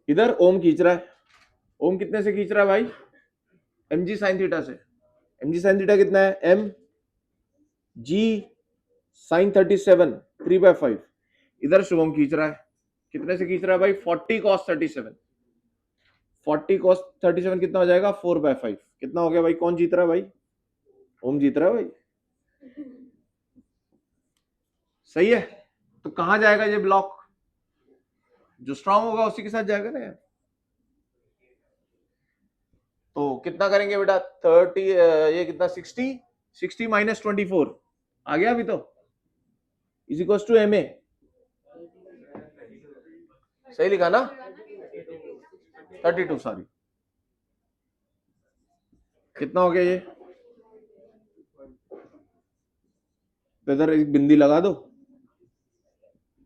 इधर ओम खींच रहा है। ओम कितने से खींच रहा है भाई, mg sin थीटा से। mg sin थीटा कितना है, m g sin 37 3/5। इधर शुभम खींच रहा है, कितने से खींच रहा है भाई, 40 cos 37। 40 cos 37 कितना हो जाएगा 4/5। कितना हो गया भाई, कौन जीत रहा है भाई, ओम जीत रहा है भाई। सही है। तो कहां जाएगा ये ब्लॉक, जो स्ट्रांग होगा उसी के साथ जाएगा ना यार। तो कितना करेंगे बेटा 30, ये कितना 60 माइनस 24 आ गया अभी तो, is equal to M A, सही लिखा ना, 32 सॉरी, कितना हो गया ये, तो इधर एक बिंदी लगा दो,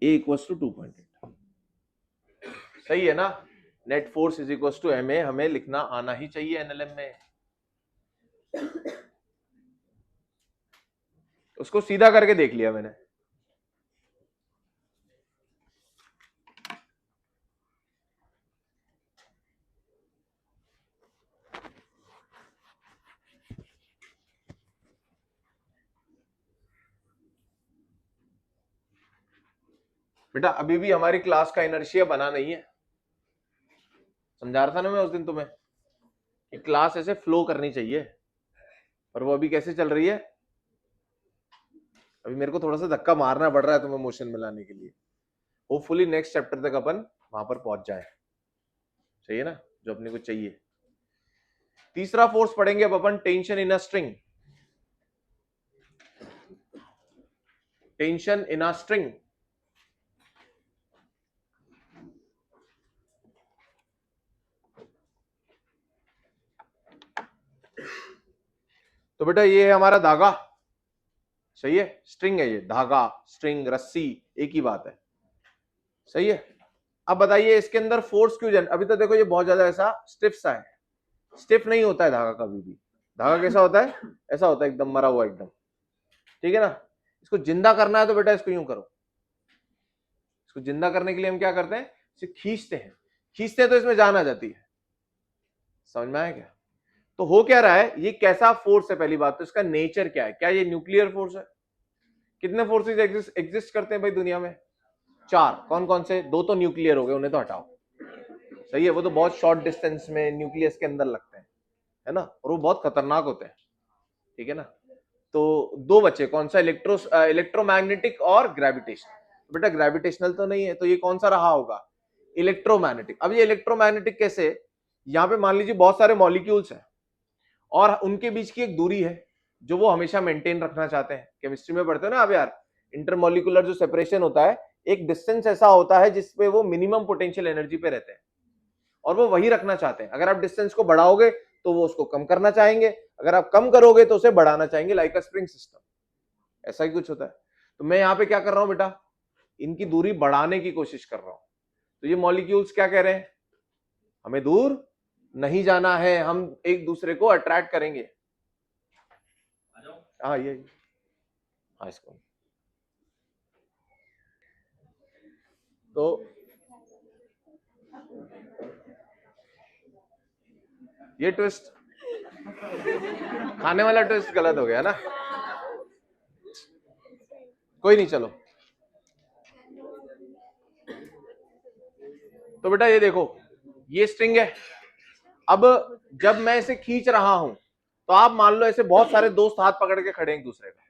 ए इक्वल टू 2.8, सही है ना। Net force is equal to M A हमें लिखना आना ही चाहिए एनएलएम में, उसको सीधा करके देख लिया मैंने। बेटा अभी भी हमारी क्लास का इनर्शिया बना नहीं है, समझा रहा था ना मैं उस दिन तुम्हें कि क्लास ऐसे फ्लो करनी चाहिए, और वो अभी कैसे चल रही है, अभी मेरे को थोड़ा सा धक्का मारना पड़ रहा है तुम्हें मोशन में लाने के लिए, होपफुली नेक्स्ट चैप्टर तक अपन वहां पर पहुंच जाए, सही है ना, जो अपने को चाहिए। तीसरा फोर्स पढ़ेंगे अब अपन, tension in a string, tension in a string. तो बेटा ये है हमारा धागा, सही है, स्ट्रिंग है ये, धागा स्ट्रिंग रस्सी एक ही बात है, सही है। अब बताइए इसके अंदर फोर्स क्यों जन, अभी तो देखो ये बहुत ज्यादा ऐसा स्टिफ सा है, स्टिफ नहीं होता है धागा कभी भी, धागा कैसा होता है, ऐसा होता है एकदम मरा हुआ एकदम, ठीक है ना। इसको जिंदा करना है तो बेटा इसको यूं करो, इसको जिंदा करने के लिए हम क्या करते हैं, इसे खींचते हैं, खींचते हैं तो इसमें जान आ जाती है, समझ में आया क्या। तो हो क्या रहा है, ये कैसा फोर्स है, पहली बात तो इसका नेचर क्या है, क्या ये न्यूक्लियर फोर्स है, कितने फोर्सेस एग्जिस्ट करते हैं भाई दुनिया में, 4, कौन कौन से, 2 तो न्यूक्लियर हो गए उन्हें तो हटाओ, सही है, वो तो बहुत शॉर्ट डिस्टेंस में न्यूक्लियस के अंदर लगते हैं, है ना, और वो बहुत खतरनाक होते हैं, ठीक है ना। तो 2 बचे, कौन सा, इलेक्ट्रोमैग्नेटिक और ग्रेविटेशनल, बेटा ग्रेविटेशनल तो नहीं है, तो ये कौन सा रहा होगा, इलेक्ट्रोमैग्नेटिक। अब ये इलेक्ट्रोमैग्नेटिक कैसे, यहाँ पे मान लीजिए बहुत सारे मॉलिक्यूल्स हैं और उनके बीच की एक दूरी है जो वो हमेशा मेंटेन रखना चाहते हैं, केमिस्ट्री में पढ़ते हो ना आप यार, इंटरमॉलिक्यूलर जो सेपरेशन होता है, एक डिस्टेंस ऐसा होता है जिसपे वो मिनिमम पोटेंशियल एनर्जी पे रहते हैं और वो वही रखना चाहते हैं। अगर आप डिस्टेंस को बढ़ाओगे तो वो उसको कम करना चाहेंगे, अगर आप कम करोगे तो उसे बढ़ाना चाहेंगे, लाइक अ स्प्रिंग सिस्टम, ऐसा ही कुछ होता है। तो मैं यहाँ पे क्या कर रहा हूं बेटा, इनकी दूरी बढ़ाने की कोशिश कर रहा हूं। तो ये मॉलिक्यूल्स क्या कह रहे हैं, हमें दूर नहीं जाना है, हम एक दूसरे को अट्रैक्ट करेंगे। हाँ ये, हाँ इसको, तो ये ट्विस्ट, खाने वाला ट्विस्ट गलत हो गया ना, कोई नहीं, चलो। तो बेटा ये देखो, ये स्ट्रिंग है, अब जब मैं इसे खींच रहा हूं तो आप मान लो ऐसे बहुत सारे दोस्त हाथ पकड़ के खड़े हैं एक दूसरे का,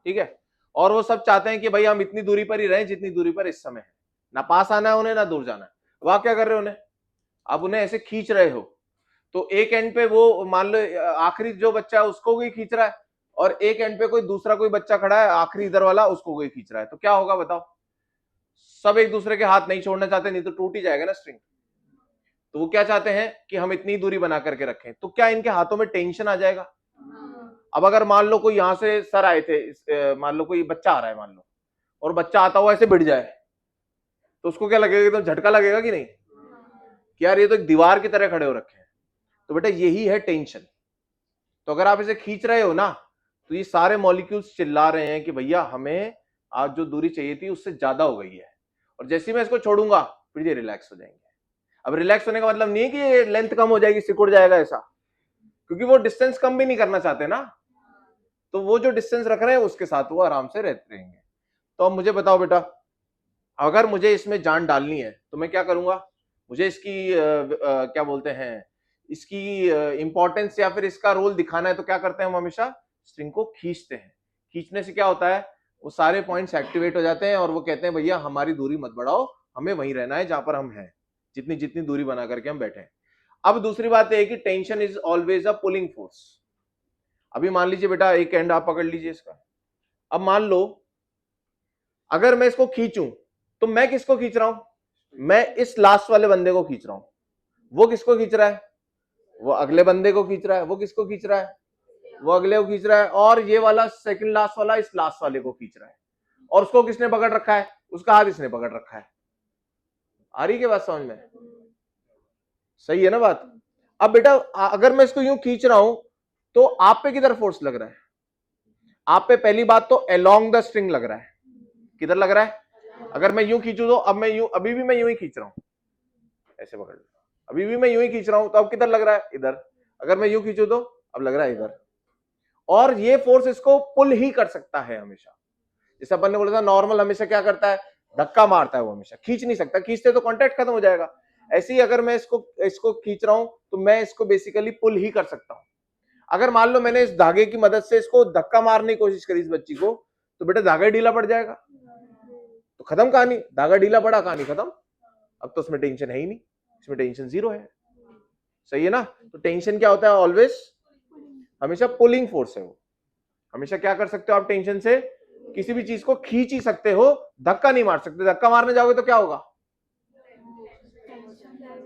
ठीक है, और वो सब चाहते हैं कि भाई हम इतनी दूरी पर ही रहें जितनी दूरी पर इस समय है, ना पास आना है उन्हें ना दूर जाना है। वह क्या कर रहे हो उन्हें, आप उन्हें ऐसे खींच रहे हो, तो एक एंड पे वो मान लो आखिरी जो बच्चा है उसको कोई खींच रहा है, और एक एंड पे कोई दूसरा कोई बच्चा खड़ा है आखिरी इधर वाला, उसको कोई खींच रहा है, तो क्या होगा बताओ, सब एक दूसरे के हाथ नहीं छोड़ना चाहते, नहीं तो टूट ही जाएगा ना स्ट्रिंग। तो वो क्या चाहते हैं कि हम इतनी दूरी बना करके रखें, तो क्या इनके हाथों में टेंशन आ जाएगा। अब अगर मान लो कोई यहां से सर आए थे, मान लो कोई बच्चा आ रहा है मान लो, और बच्चा आता हुआ ऐसे भिड़ जाए, तो उसको क्या लगेगा, तो झटका लगेगा कि नहीं, कि यार ये तो एक दीवार की तरह खड़े हो रखे हैं। तो बेटा यही है टेंशन। तो अगर आप इसे खींच रहे हो ना, तो ये सारे मॉलिक्यूल्स चिल्ला रहे हैं कि भैया हमें आज जो दूरी चाहिए थी उससे ज्यादा हो गई है, और जैसे ही मैं इसको छोड़ूंगा फिर ये रिलैक्स हो जाएंगे। अब रिलैक्स होने का मतलब नहीं है कि ये लेंथ कम हो जाएगी, सिकुड़ जाएगा ऐसा, क्योंकि वो डिस्टेंस कम भी नहीं करना चाहते ना, तो वो जो डिस्टेंस रख रहे हैं उसके साथ वो आराम से रहते रहेंगे। तो अब मुझे बताओ बेटा, अगर मुझे इसमें जान डालनी है तो मैं क्या करूंगा, मुझे इसकी क्या बोलते हैं, इसकी इंपॉर्टेंस या फिर इसका रोल दिखाना है, तो क्या करते हैं हम हमेशा स्ट्रिंग को खींचते हैं। खींचने से क्या होता है, वो सारे पॉइंट्स एक्टिवेट हो जाते हैं और वो कहते हैं भैया हमारी दूरी मत बढ़ाओ, हमें वहीं रहना है जहां पर हम हैं, जितनी जितनी दूरी बना करके हम बैठे हैं। अब दूसरी बात यह है कि tension is always a pulling force. अभी मान लीजिए बेटा, एक एंड आप पकड़ लीजिए इसका। अब मान लो अगर मैं इसको खींचूं तो मैं किसको खींच रहा हूं? मैं इस लास्ट वाले बंदे को खींच रहा हूं। वो किसको खींच रहा है? वो अगले बंदे को खींच रहा है। वो किसको खींच रहा है? वो अगले को खींच रहा है। और ये वाला सेकंड लास्ट वाला इस लास्ट वाले को खींच रहा है। और उसको किसने पकड़ रखा है? उसका हाथ इसने पकड़ रखा है। आ रही है बात समझ में? सही है ना बात? अब बेटा अगर मैं इसको यूं खींच रहा हूं तो आप पे किधर फोर्स लग रहा है? आप पे पहली बात तो अलोंग द स्ट्रिंग लग रहा है। किधर लग रहा है? अगर मैं यूं खींचू तो अब मैं यूं, अभी भी मैं यूं ही खींच रहा हूं, ऐसे पकड़ लो, अभी भी मैं यूं ही खींच रहा हूं, तो अब किधर लग रहा है? इधर। अगर मैं यूं खींचू तो अब लग रहा है इधर। और ये फोर्स इसको पुल ही कर सकता है हमेशा। जैसे अपन ने बोला था नॉर्मल हमेशा क्या करता है? धक्का मारता है। वो हमेशा खींच नहीं सकता, खींचते तो कांटेक्ट खत्म हो जाएगा। ऐसे ही अगर मैं इसको खींच रहा हूं तो मैं इसको बेसिकली पुल ही कर सकता हूं। अगर मान लो मैंने इस धागे की मदद से इसको धक्का मारने की कोशिश करी इस बच्ची को, तो बेटा धागा ढीला पड़ जाएगा, तो खत्म कहानी। धागा ढीला पड़ा, कहानी खत्म। अब तो उसमें टेंशन है ही नहीं, इसमें टेंशन जीरो है। सही है ना? तो टेंशन क्या होता है? ऑलवेज हमेशा पुलिंग फोर्स है। वो हमेशा क्या कर सकते हो आप? टेंशन से किसी भी चीज को खींच ही सकते हो, धक्का नहीं मार सकते। धक्का मारने जाओगे तो क्या होगा?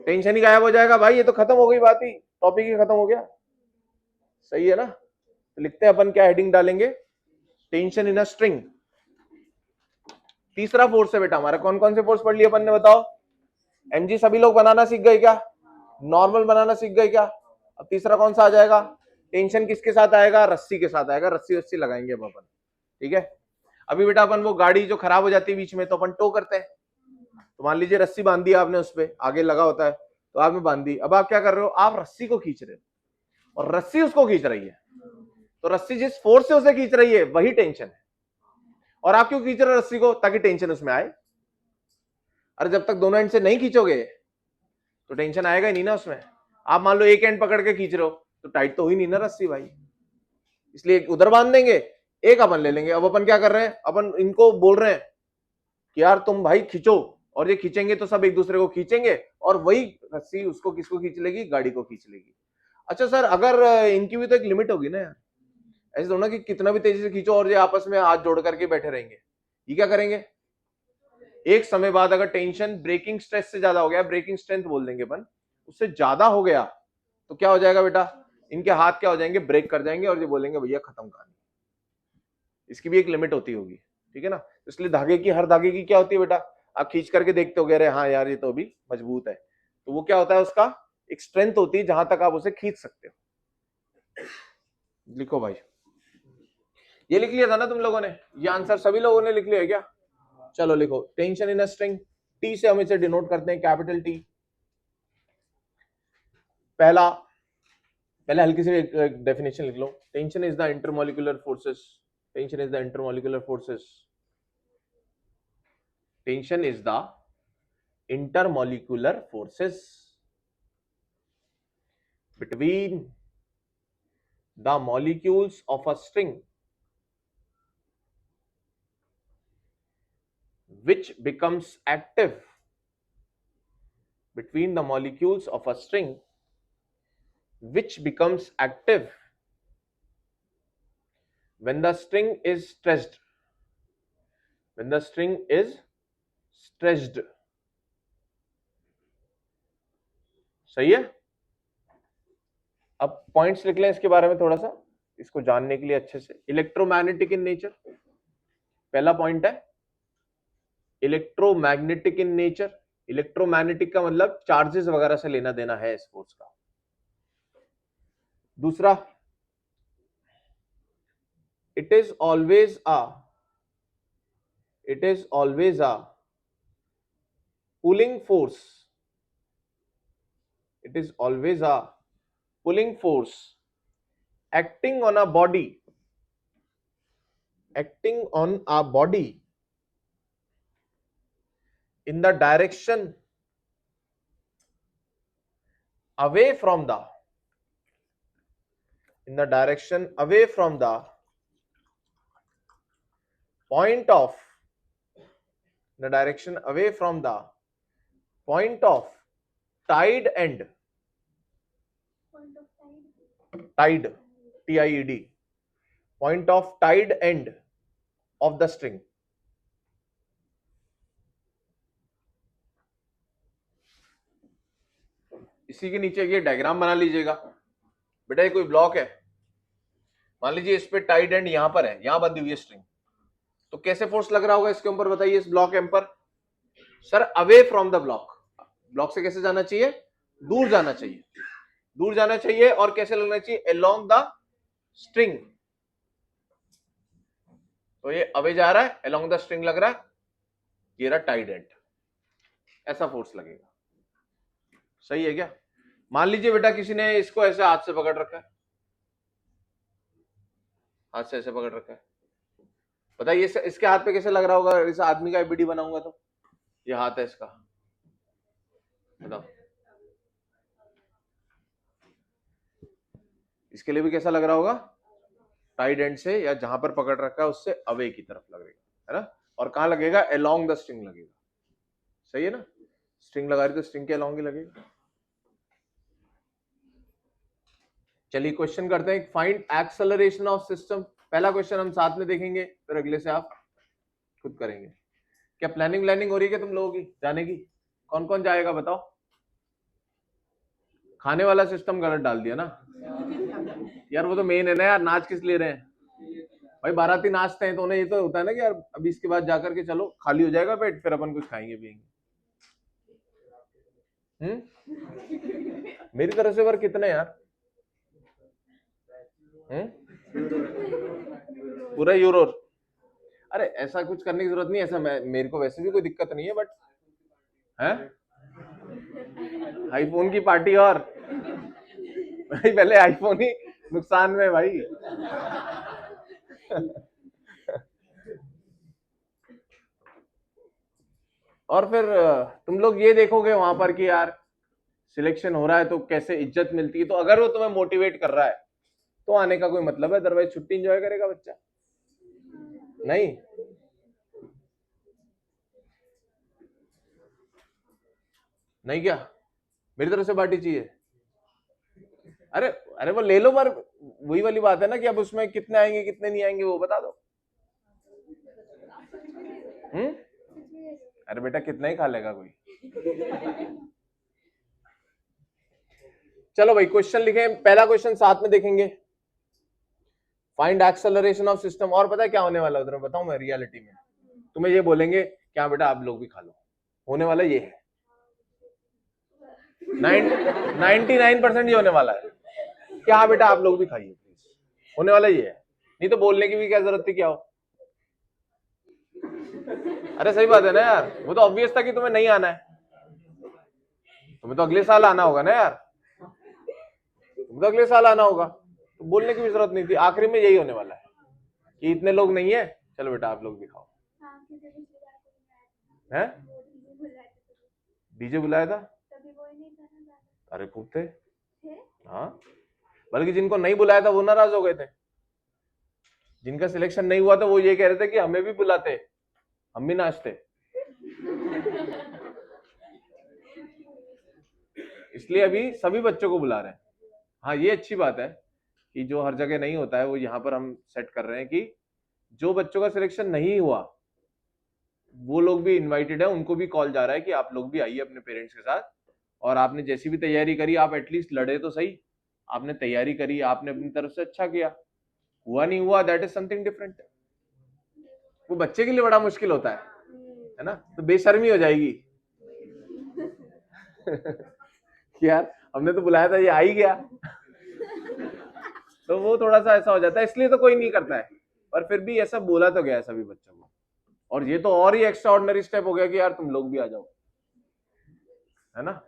टेंशन ही गायब हो जाएगा भाई। ये तो खत्म हो गई बात ही, टॉपिक ही खत्म हो गया। सही है ना? तो लिखते हैं अपन, क्या हेडिंग डालेंगे? Tension in a string. तीसरा फोर्स है बेटा हमारा। कौन कौन से फोर्स पढ़ लिए अपन ने बताओ? एमजी सभी लोग बनाना सीख गए क्या? नॉर्मल बनाना सीख गए क्या? अब तीसरा कौन सा आ जाएगा? टेंशन किसके साथ आएगा? रस्सी के साथ आएगा। रस्सी रस्सी लगाएंगे अब अपन। ठीक है। अभी बेटा अपन वो गाड़ी जो खराब हो जाती है बीच में, तो अपन टो करते हैं। तो मान लीजिए रस्सी बांध दी आपने, उस पर आगे लगा होता है, तो आपने बांध दी। अब आप क्या कर रहे हो? आप रस्सी को खींच रहे हो और रस्सी उसको खींच रही है। तो रस्सी जिस फोर्स से उसे खींच रही है वही टेंशन है। और आप क्यों खींच रहे हो रस्सी को? ताकि टेंशन उसमें आए। अरे जब तक दोनों एंड से नहीं खींचोगे तो टेंशन आएगा ही नहीं ना उसमें। आप मान लो एक एंड पकड़ के खींच रहे हो तो टाइट तो हुई नहीं ना रस्सी भाई, इसलिए उधर बांध देंगे, एक अपन ले लेंगे। अब अपन क्या कर रहे हैं? अपन इनको बोल रहे हैं कि यार तुम भाई खींचो, और ये खींचेंगे तो सब एक दूसरे को खींचेंगे, और वही रस्सी उसको किसको खींच लेगी? गाड़ी को खींच लेगी। अच्छा सर, अगर इनकी भी तो एक लिमिट होगी ना यार। ऐसे थोड़ा कि कितना भी तेजी से खींचो और ये आपस में हाथ जोड़ करके बैठे रहेंगे। ये क्या करेंगे? एक समय बाद अगर टेंशन ब्रेकिंग स्ट्रेस से ज्यादा हो गया, ब्रेकिंग स्ट्रेंथ बोल देंगे अपन, उससे ज्यादा हो गया, तो क्या हो जाएगा बेटा? इनके हाथ क्या हो जाएंगे? ब्रेक कर जाएंगे, और ये बोलेंगे भैया खत्म कहानी। इसकी भी एक लिमिट होती होगी, ठीक है ना? इसलिए धागे की, हर धागे की क्या होती है बेटा? आप खींच करके देखते हो, अरे हाँ यार ये तो अभी मजबूत है, तो वो क्या होता है? उसका एक स्ट्रेंथ होती है जहां तक आप उसे खींच सकते हो। लिखो भाई, ये लिख लिया था ना तुम लोगों ने? ये आंसर सभी लोगों ने लिख लिया है क्या? चलो लिखो, tension in a string. T से हम इसे डिनोट करते हैं, कैपिटल टी। पहला, पहले हल्की सी डेफिनेशन लिख लो। Tension is the intermolecular forces. Tension is the intermolecular forces. Tension is the intermolecular forces between the molecules of a string which becomes active, between the molecules of a string which becomes active when the string is stretched, when the string is stretched। सही है? अब points लिख लें इसके बारे में थोड़ा सा, इसको जानने के लिए अच्छे से। इलेक्ट्रोमैग्नेटिक इन नेचर, पहला पॉइंट है इलेक्ट्रोमैग्नेटिक इन नेचर। इलेक्ट्रोमैग्नेटिक का मतलब चार्जेस वगैरह से लेना देना है इस फोर्स का। दूसरा, it is always a pulling force. It is always a pulling force acting on a body, acting on a body in the direction away from the, in the direction away from the point of, the direction away from the point of tied end, tied, TIED, point of tied end of the string. इसी के नीचे ये diagram बना लीजिएगा। बेटा ये कोई block है, मान लीजिए इस पे टाइड एंड यहां पर है, यहां बंधी हुई है स्ट्रिंग, तो कैसे फोर्स लग रहा होगा इसके ऊपर बताइए, इस ब्लॉक एम पर? Sir away from the block, block से कैसे जाना चाहिए? दूर जाना चाहिए, दूर जाना चाहिए। और कैसे लगना चाहिए? Along the string. तो ये अवे जा रहा है, अलोंग द स्ट्रिंग लग रहा है, ये रहा टाइड एंड, ऐसा फोर्स लगेगा। सही है क्या? मान लीजिए बेटा किसी ने इसको ऐसे हाथ से पकड़ रखा है, हाथ से ऐसे पकड़ रखा है, बताइए इसके हाथ पे कैसे लग रहा होगा? इस आदमी का एबीडी बनाऊंगा तो ये हाथ है इसका, बताओ इसके लिए भी कैसा लग रहा होगा? टाइड एंड से या जहां पर पकड़ रखा है उससे अवे की तरफ लगेगा, है ना? और कहां लगेगा? अलोंग द स्ट्रिंग लगेगा। सही है ना? स्ट्रिंग लगा रही तो स्ट्रिंग के अलोंग ही लगेगा। चलिए क्वेश्चन करते हैं, फाइंड एक्सेलरेशन ऑफ सिस्टम। पहला क्वेश्चन हम साथ में देखेंगे, फिर अगले से आप खुद करेंगे। क्या प्लानिंग हो रही है क्या तुम लोगों की जाने की? कौन कौन जाएगा बताओ? खाने वाला सिस्टम गलत डाल दिया ना यार, वो तो मेन है ना यार, नाच किस ले रहे हैं भाई? बाराती नाचते हैं तो उन्हें ये तो होता है ना कि यार अभी इसके बाद जाकर के चलो खाली हो जाएगा पेट, फिर अपन कुछ खाएंगे पिएंगे। मेरी तरफ से पर कितने यार? पूरा यूरो? अरे ऐसा कुछ करने की जरूरत नहीं, ऐसा मेरे को वैसे भी कोई दिक्कत नहीं है, बट है आईफोन की पार्टी और भाई पहले आईफोन ही नुकसान में भाई। और फिर तुम लोग ये देखोगे वहां पर कि यार सिलेक्शन हो रहा है तो कैसे इज्जत मिलती है, तो अगर वो तुम्हें मोटिवेट कर रहा है तो आने का कोई मतलब है, अदरवाइज छुट्टी एंजॉय करेगा बच्चा? नहीं। नहीं क्या मेरी तरफ से पार्टी चाहिए? अरे अरे वो ले लो, पर वही वाली बात है ना कि अब उसमें कितने आएंगे कितने नहीं आएंगे वो बता दो। अरे बेटा कितना ही खा लेगा कोई। चलो भाई क्वेश्चन लिखे, पहला क्वेश्चन साथ में देखेंगे, फाइंड एक्सेलरेशन ऑफ सिस्टम। और पता है क्या होने वाला उधर बताऊं मैं? रियलिटी में तुम्हें ये बोलेंगे क्या बेटा आप लोग भी खा लो, होने वाला ये है 99% ये होने वाला है कि हाँ बेटा आप लोग भी खाइए प्लीज, होने वाला ये है। नहीं तो बोलने की भी क्या जरूरत थी, क्या हो? अरे सही बात है ना यार, वो तो ऑब्वियस था कि तुम्हें नहीं आना है, तुम्हें तो अगले साल आना होगा ना यार, तुम्हें तो अगले साल आना होगा, तो बोलने की भी जरूरत नहीं थी। आखिरी में यही होने वाला है कि इतने लोग नहीं है, चलो बेटा आप लोग भी खाओ। है डीजे बुलाया था? अरे खूब थे। हाँ बल्कि जिनको नहीं बुलाया था वो नाराज हो गए थे, जिनका सिलेक्शन नहीं हुआ था वो ये कह रहे थे कि हमें भी बुलाते, हम भी नाचते। इसलिए अभी सभी बच्चों को बुला रहे हैं। हाँ ये अच्छी बात है कि जो हर जगह नहीं होता है वो यहाँ पर हम सेट कर रहे हैं कि जो बच्चों का सिलेक्शन नहीं हुआ वो लोग भी इनवाइटेड है, उनको भी कॉल जा रहा है कि आप लोग भी आइए अपने पेरेंट्स के साथ, और आपने जैसी भी तैयारी करी आप एटलीस्ट लड़े तो सही, आपने तैयारी करी, आपने अपनी तरफ से अच्छा किया, हुआ नहीं हुआ दैट इज समथिंग डिफरेंट। वो बच्चे के लिए बड़ा मुश्किल होता है ना, तो बेशर्मी हो जाएगी यार हमने तो बुलाया था ये आ ही गया तो वो थोड़ा सा ऐसा हो जाता है, इसलिए तो कोई नहीं करता है, पर फिर भी ऐसा बोला तो गया सभी बच्चों को। और ये तो और ही एक्स्ट्रा ऑर्डिनरी स्टेप हो गया कि यार तुम लोग भी आ जाओ, है ना?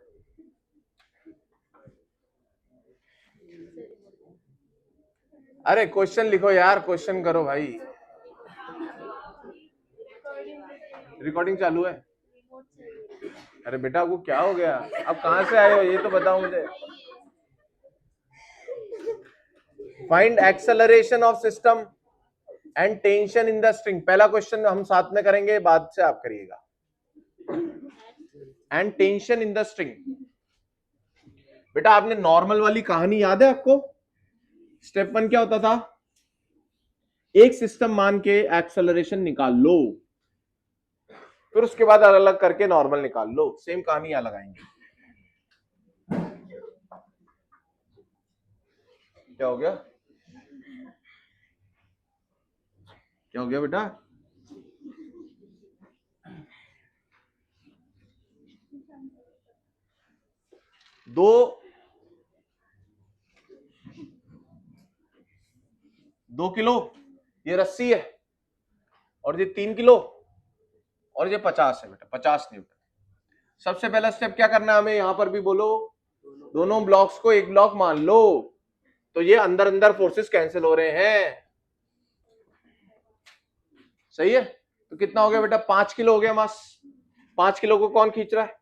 अरे क्वेश्चन लिखो यार, क्वेश्चन करो भाई। रिकॉर्डिंग चालू है? अरे बेटा वो क्या हो गया, अब कहां से आए हो ये तो बताओ मुझे। Find acceleration of system and tension in the string. पहला क्वेश्चन हम साथ में करेंगे, बाद से आप करिएगा। And tension in the string, बेटा आपने नॉर्मल वाली कहानी याद है आपको? स्टेप 1 क्या होता था? एक सिस्टम मान के एक्सेलरेशन निकाल लो, फिर उसके बाद अलग अलग करके नॉर्मल निकाल लो। सेम कहानी यहां लगाएंगे। क्या हो गया? क्या हो गया बेटा? दो 2 किलो ये रस्सी है, और ये 3 किलो, और ये 50 है बेटा, 50 न्यूटन। सबसे पहला स्टेप क्या करना है हमें? यहां पर भी बोलो, दोनों ब्लॉक्स को एक ब्लॉक मान लो, तो ये अंदर अंदर फोर्सेस कैंसिल हो रहे हैं। सही है? तो कितना हो गया बेटा? 5 किलो हो गया मास। 5 किलो को कौन खींच रहा है?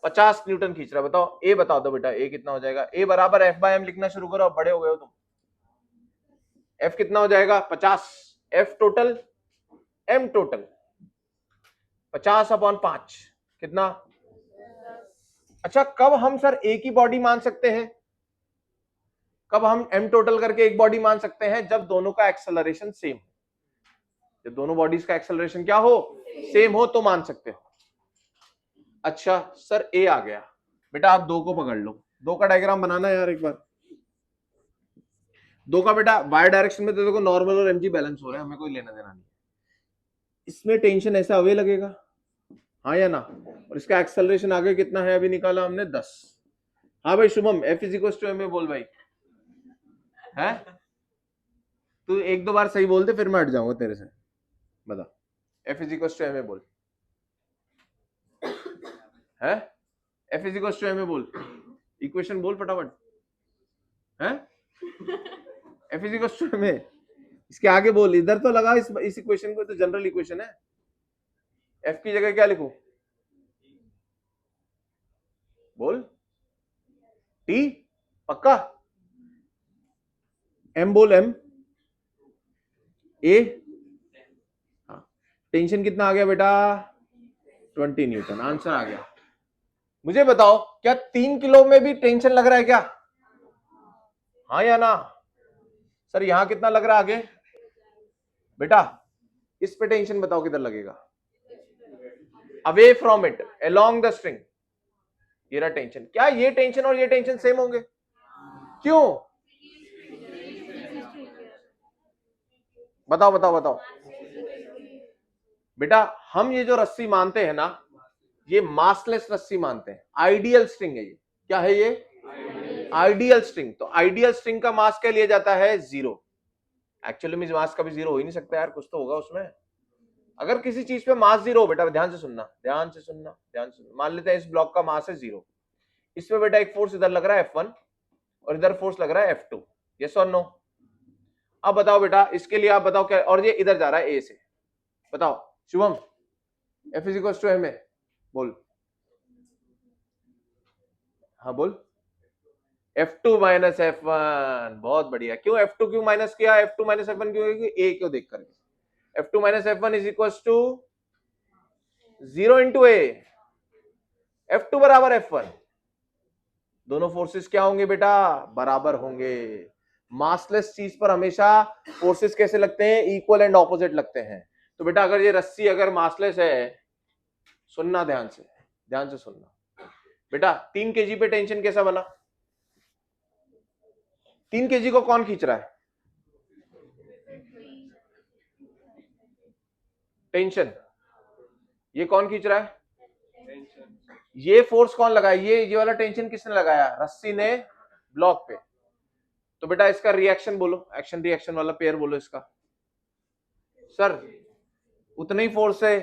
50 न्यूटन खींच रहा है। बताओ ए, बता दो बेटा ए कितना हो जाएगा? ए बराबर एफ बाय एम लिखना शुरू करो, बड़े हो गए हो तुम। एफ कितना हो जाएगा? 50। एफ टोटल, एम टोटल 50/5 कितना? अच्छा, कब हम सर एक ही बॉडी मान सकते हैं? कब हम एम टोटल करके एक बॉडी मान सकते हैं? जब दोनों का एक्सेलरेशन सेम हो। जब दोनों बॉडीज का एक्सेलरेशन क्या हो? सेम हो, तो मान सकते हो। अच्छा सर ए आ गया बेटा, आप दो को पकड़ लो। दो का डायग्राम बनाना यार एक बार। दो का बेटा वाई डायरेक्शन में तो देखो नॉर्मल और एमजी बैलेंस हो रहे हैं, हमें कोई लेना देना नहीं। इसमें टेंशन ऐसा अवे लगेगा, हाँ या ना? और इसका एक्सेलरेशन आगे कितना है अभी निकाला हमने? 10। हाँ भाई Shubham, F is equal to M A बोल भाई। है तू एक दो बार सही बोल दे, फिर मैं हट जाऊंगा तेरे से। बता, F is equal to M A बोल। है F is equal to M A बोल, इक्वेशन बोल फटाफट। है F is equal to M A, इसके आगे बोल, इधर तो लगा इस इक्वेशन को, तो जनरल इक्वेशन है। एफ की जगह क्या लिखूं? बोल, टी पक्का? एम बोल, एम ए। हाँ, टेंशन कितना आ गया बेटा? 20 न्यूटन। आंसर आ गया। मुझे बताओ, क्या 3 किलो में भी टेंशन लग रहा है क्या? हाँ या ना? सर यहां कितना लग रहा है आगे? बेटा इस पे टेंशन बताओ किधर लगेगा? Away from it, along the string. ये रहा टेंशन। क्या ये टेंशन और ये टेंशन सेम होंगे? क्यों? बताओ बताओ बताओ बेटा। हम ये जो रस्सी मानते हैं ना, ये मासलेस रस्सी मानते हैं। आइडियल स्ट्रिंग है ये। क्या है ये? Ideal string. तो आइडियल स्ट्रिंग का मास क्या लिया जाता है? 0। एक्चुअली में मास कभी 0 हो ही नहीं सकता यार, कुछ तो होगा उसमें। अगर किसी चीज पे मास 0 हो बेटा, ध्यान से सुनना, ध्यान से सुनना, ध्यान से सुनना। मान लेते हैं इस ब्लॉक का मास है 0, इसमें बेटा एक फोर्स इधर लग रहा है F1 और इधर फोर्स लग रहा है F2। यस और नो? अब बताओ बेटा, इसके लिए आप बताओ क्या, और ये इधर जा रहा है A से। बताओ Shubham, F is equal to M A बोल। हाँ बोल। F2 minus F1। बहुत बढ़िया। क्यों F2 क्यों माइनस किया? F2 माइनस F1 क्यों? A क्यों देख करके। F2 minus F1 is equal to 0 into A। F2 बराबर F1। दोनों फोर्सेस क्या होंगे बेटा? बराबर होंगे। मासलेस चीज पर हमेशा फोर्सेस कैसे लगते हैं? इक्वल एंड ऑपोजिट लगते हैं। तो बेटा अगर ये रस्सी अगर मासलेस है, सुनना ध्यान से, ध्यान से सुनना बेटा। 3 kg पे टेंशन कैसा बना? 3 kg को कौन खींच रहा है? टेंशन। ये कौन खींच रहा है? ये फोर्स कौन लगाया? ये वाला टेंशन किसने लगाया? रस्सी ने ब्लॉक पे। तो बेटा इसका रिएक्शन बोलो, एक्शन रिएक्शन वाला पेयर बोलो इसका। सर उतना ही फोर्स है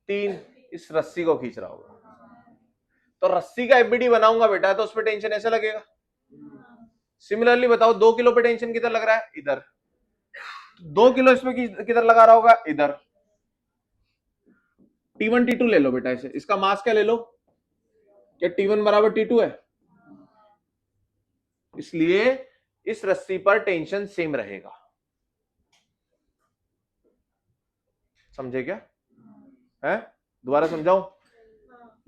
3, इस रस्सी को खींच रहा होगा। तो रस्सी का एफबीडी बनाऊंगा बेटा, तो उस पर टेंशन ऐसा लगेगा। सिमिलरली बताओ 2 किलो पे टेंशन किधर लग रहा है? इधर। 2 किलो इसमें किधर लगा रहा होगा? इधर। T1 T2 ले लो बेटा इसे, इसका मास क्या ले लो? क्या T1 बराबर T2 है? इसलिए इस रस्सी पर टेंशन सेम रहेगा। समझे क्या? है दोबारा समझाऊं?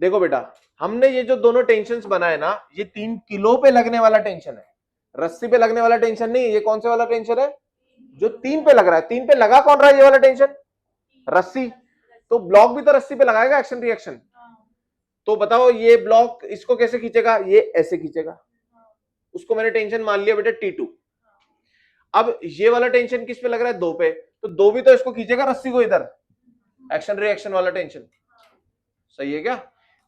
देखो बेटा, हमने ये जो दोनों टेंशन बनाए ना, ये 3 किलो पे लगने वाला टेंशन है, रस्सी पे लगने वाला टेंशन नहीं। ये कौन से वाला टेंशन है? जो 3 पे लग रहा है। 3 पे लगा कौन रहा है? ये वाला टेंशन, रस्सी। तो ब्लॉक भी तो रस्सी पे लगाएगा एक्शन रिएक्शन। तो बताओ ये ब्लॉक इसको कैसे खींचेगा? ये ऐसे खींचेगा। उसको मैंने टेंशन मान लिया बेटा T2। अब ये वाला टेंशन किस पे लग रहा है? 2 पे। तो 2 भी तो इसको खींचेगा रस्सी को इधर, एक्शन रिएक्शन वाला टेंशन। सही है क्या?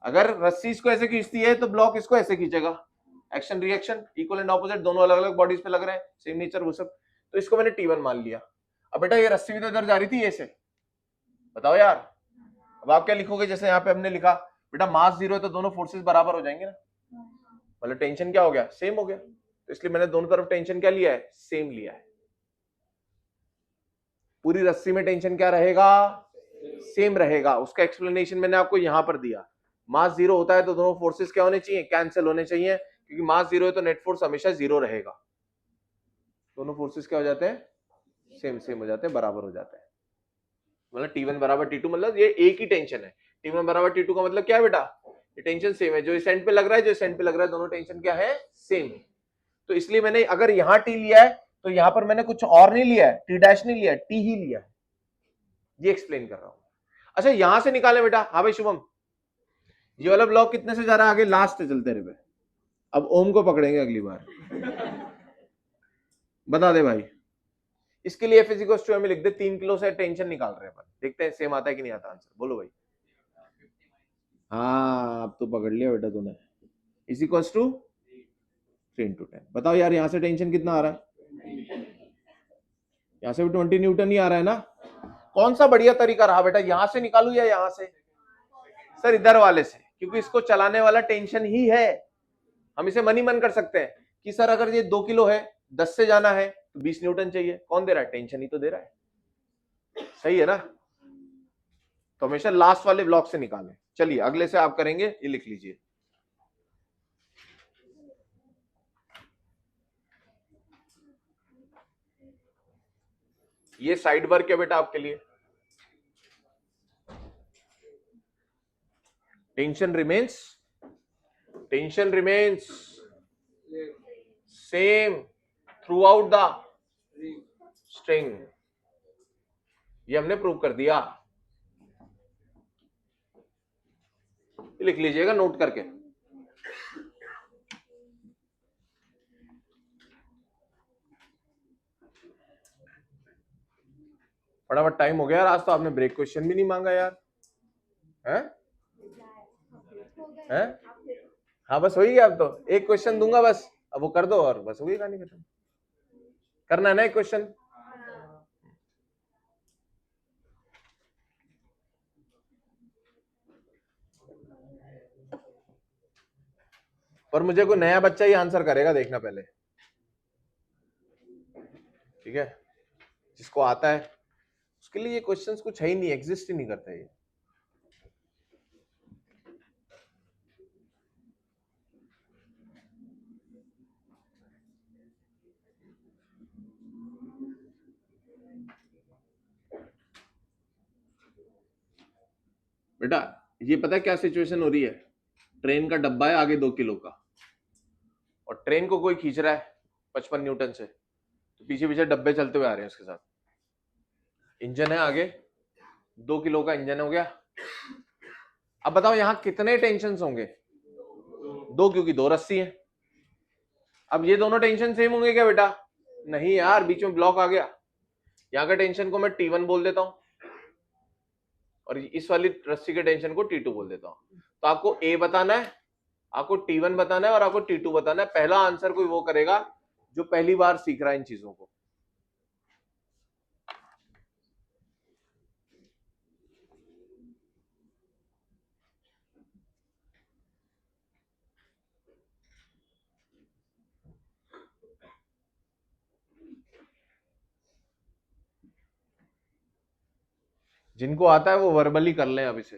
अगर रस्सी इसको ऐसे खींचती है तो ब्लॉक इसको ऐसे खींचेगा। Action reaction equal and opposite, दोनों अलग अलग बॉडीज पे लग रहे हैं, सेम नेचर वो सब। तो इसको मैंने T1 मान लिया। अब बेटा ये रस्सी भी तो इधर जा रही थी ऐसे, बताओ यार। अब आप क्या लिखोगे? जैसे यहाँ पे हमने लिखा बेटा मास 0 है तो दोनों फोर्सेस बराबर हो जाएंगे ना, मतलब टेंशन क्या हो गया? सेम हो गया। तो इसलिए मैंने दोनों तरफ टेंशन क्या लिया है? सेम लिया है। पूरी रस्सी में टेंशन क्या रहेगा? सेम रहेगा। उसका एक्सप्लेनेशन मैंने आपको यहां पर दिया। मास 0 होता है तो दोनों फोर्सेस क्या होने चाहिए? कैंसिल होने चाहिए, क्योंकि मास 0 है तो नेट फोर्स हमेशा 0 रहेगा। दोनों फोर्सेस क्या हो जाते हैं? सेम सेम हो जाते हैं, बराबर हो जाते हैं। मतलब T1 बराबर T2, मतलब ये एक ही टेंशन है। T1 बराबर T2 का मतलब क्या है बेटा? ये टेंशन सेम है। जो इस एंड पे लग रहा है, जो इस एंड पे लग रहा है, दोनों टेंशन क्या है? सेम। तो इसलिए मैंने अगर यहां T लिया है तो यहां पर मैंने कुछ और नहीं लिया है, T डैश नहीं लिया है, T ही लिया है। ये एक्सप्लेन कर रहा हूं। अच्छा यहां से निकाले बेटा। हाँ भाई शुभम, ये वाला ब्लॉक कितने से जा रहा है आगे? लास्ट से चलते रहे। अब ओम को पकड़ेंगे अगली बार। बता दे भाई। इसके लिए F में लिख दे, 3 किलो से टेंशन निकाल रहे हैं। देखते हैं सेम आता है कि नहीं आता आंसर। बोलो भाई। हाँ अब तो पकड़ लिया बेटा तूने। Is equals to 3 × 10। बताओ यार यहां से टेंशन कितना आ रहा है? यहां से भी 20 न्यूटन ही आ रहा है ना। कौन सा बढ़िया तरीका रहा बेटा, यहां से निकालू या यहां से? सर इधर वाले से, क्योंकि इसको चलाने वाला टेंशन ही है। हम इसे मन ही मन कर सकते हैं कि सर अगर ये 2 किलो है, 10 से जाना है तो 20 न्यूटन चाहिए। कौन दे रहा है? टेंशन ही तो दे रहा है। सही है ना? तो हमेशा लास्ट वाले ब्लॉक से निकालें। चलिए अगले से आप करेंगे, ये लिख लीजिए। ये साइड वर्क है बेटा आपके लिए। Tension remains same through out the string. ये हमने प्रूव कर दिया। लिख लीजिएगा नोट करके। फटाफट, टाइम हो गया यार। आज तो आपने ब्रेक क्वेश्चन भी नहीं मांगा यार। हैं? हैं? हाँ बस हो ही गया। अब तो एक क्वेश्चन दूंगा बस, अब वो कर दो और बस हो गई कहानी खत्म। करना है ना एक क्वेश्चन? पर मुझे कोई नया बच्चा ही आंसर करेगा, देखना पहले। ठीक है? जिसको आता है उसके लिए ये क्वेश्चंस कुछ है ही नहीं, एग्जिस्ट ही नहीं करते ये। बेटा ये पता है क्या सिचुएशन हो रही है? ट्रेन का डब्बा है आगे 2 किलो का, और ट्रेन को कोई खींच रहा है 55 न्यूटन से, तो पीछे पीछे डब्बे चलते हुए आ रहे हैं उसके साथ। इंजन है आगे, 2 किलो का इंजन हो गया। अब बताओ यहां कितने टेंशन होंगे? 2, क्योंकि 2 रस्सी है। अब ये दोनों टेंशन सेम होंगे क्या बेटा? नहीं यार, बीच में ब्लॉक आ गया। यहाँ का टेंशन को मैं T1 बोल देता हूं और इस वाली रस्सी के टेंशन को T2 बोल देता हूं। तो आपको A बताना है, आपको T1 बताना है और आपको T2 बताना है। पहला आंसर कोई वो करेगा जो पहली बार सीख रहा है इन चीजों को। जिनको आता है वो वर्बली कर लें अब इसे।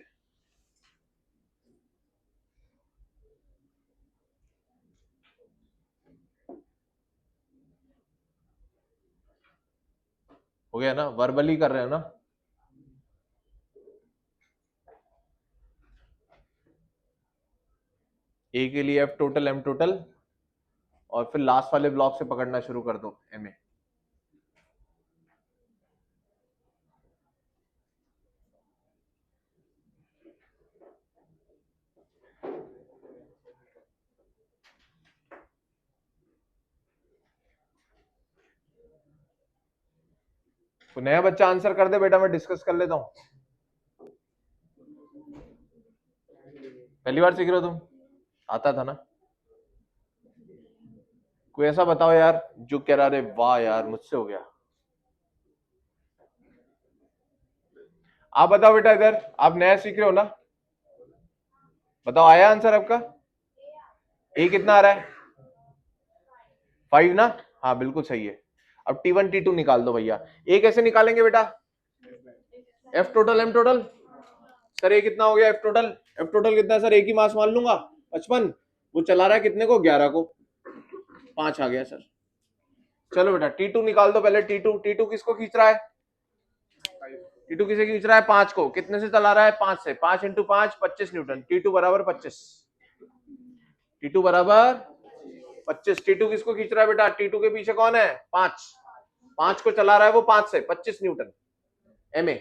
हो गया ना? वर्बली कर रहे हो ना? ए के लिए एफ टोटल एम टोटल, और फिर लास्ट वाले ब्लॉक से पकड़ना शुरू कर दो एम ए। तो नया बच्चा आंसर कर दे बेटा, मैं डिस्कस कर लेता हूं। पहली बार सीख रहे हो तुम? आता था ना? कोई ऐसा बताओ यार जो कह रहा, अरे वाह यार मुझसे हो गया। आप बताओ बेटा, इधर आप नया सीख रहे हो ना? बताओ आया आंसर आपका? ए कितना आ रहा है? 5 ना? हाँ बिल्कुल सही है। अब T1 T2 निकाल दो भैया। ए कैसे निकालेंगे बेटा? F total M total. Sir A कितना हो गया? एफ टोटल, एफ टोटल कितना सर? ए की मास मान लूंगा 55। वो चला रहा है कितने को? 11 को। 5 आ गया सर। चलो बेटा T2 निकाल दो पहले। T2 किसको खींच रहा है? T2 किसे खींच रहा है? 5 को। कितने से चला रहा है? 5 से। 5 इंटू 5 25 न्यूटन। T2 बराबर 25। T2 बराबर 25। T2 किसको खींच रहा है बेटा? T2 के पीछे कौन है? 5। 5 को चला रहा है वो 5 से। 25 न्यूटन एम ए।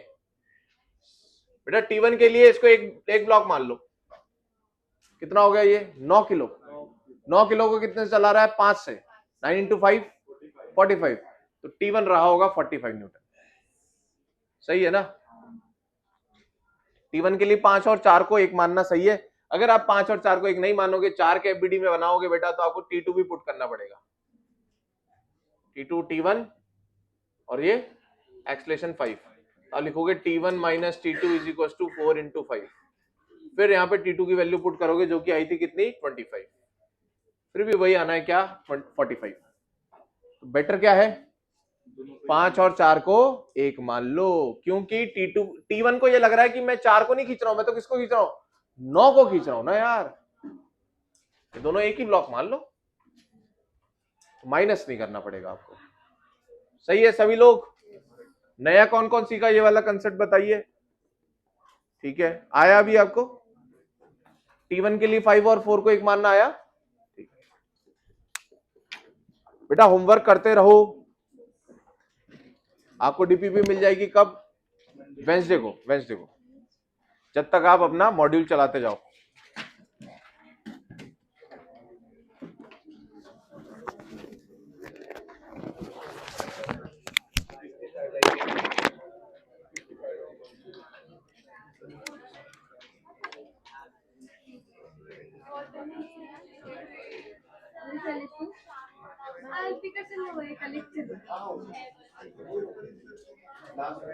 बेटा T1 के लिए इसको एक ब्लॉक मान लो। कितना हो गया ये? 9 किलो। 9 किलो को कितने से चला रहा है? 5 से। 9 इंटू 5 45। तो T1 रहा होगा 45 न्यूटन। सही है ना? T1 के लिए 5 और 4 को 1 मानना सही है। अगर आप 5 और 4 को 1 नहीं मानोगे, 4 के एफबीडी में बनाओगे बेटा, तो आपको T2 भी पुट करना पड़ेगा। T2 T1 और ये एक्सलेशन 5। अब लिखोगे T1 minus T2 is equal to 4 into 5। फिर यहाँ पे T2 की वैल्यू पुट करोगे जो कि आई थी कितनी? 25। फिर भी वही आना है क्या? 45। तो बेटर क्या है? 5 और 4 को 1 मान लो, क्योंकि T1 को ये लग रहा है कि मैं 4 को नहीं खींच रहा हूं, मैं तो किसको खींच रहा हूं? 9 को खींच रहा हूं ना यार। ये दोनों एक ही ब्लॉक मान लो, माइनस नहीं करना पड़ेगा आपको। सही है सभी लोग? नया कौन कौन सीखा ये वाला कंसेप्ट बताइए। ठीक है, आया अभी आपको? T1 के लिए 5 और 4 को 1 मानना आया? ठीक है बेटा, होमवर्क करते रहो। आपको डीपीपी मिल जाएगी कब? वेंसडे को। वेंसडे को, जब तक आप अपना मॉड्यूल चलाते जाओ। I'll pick us in the way collective.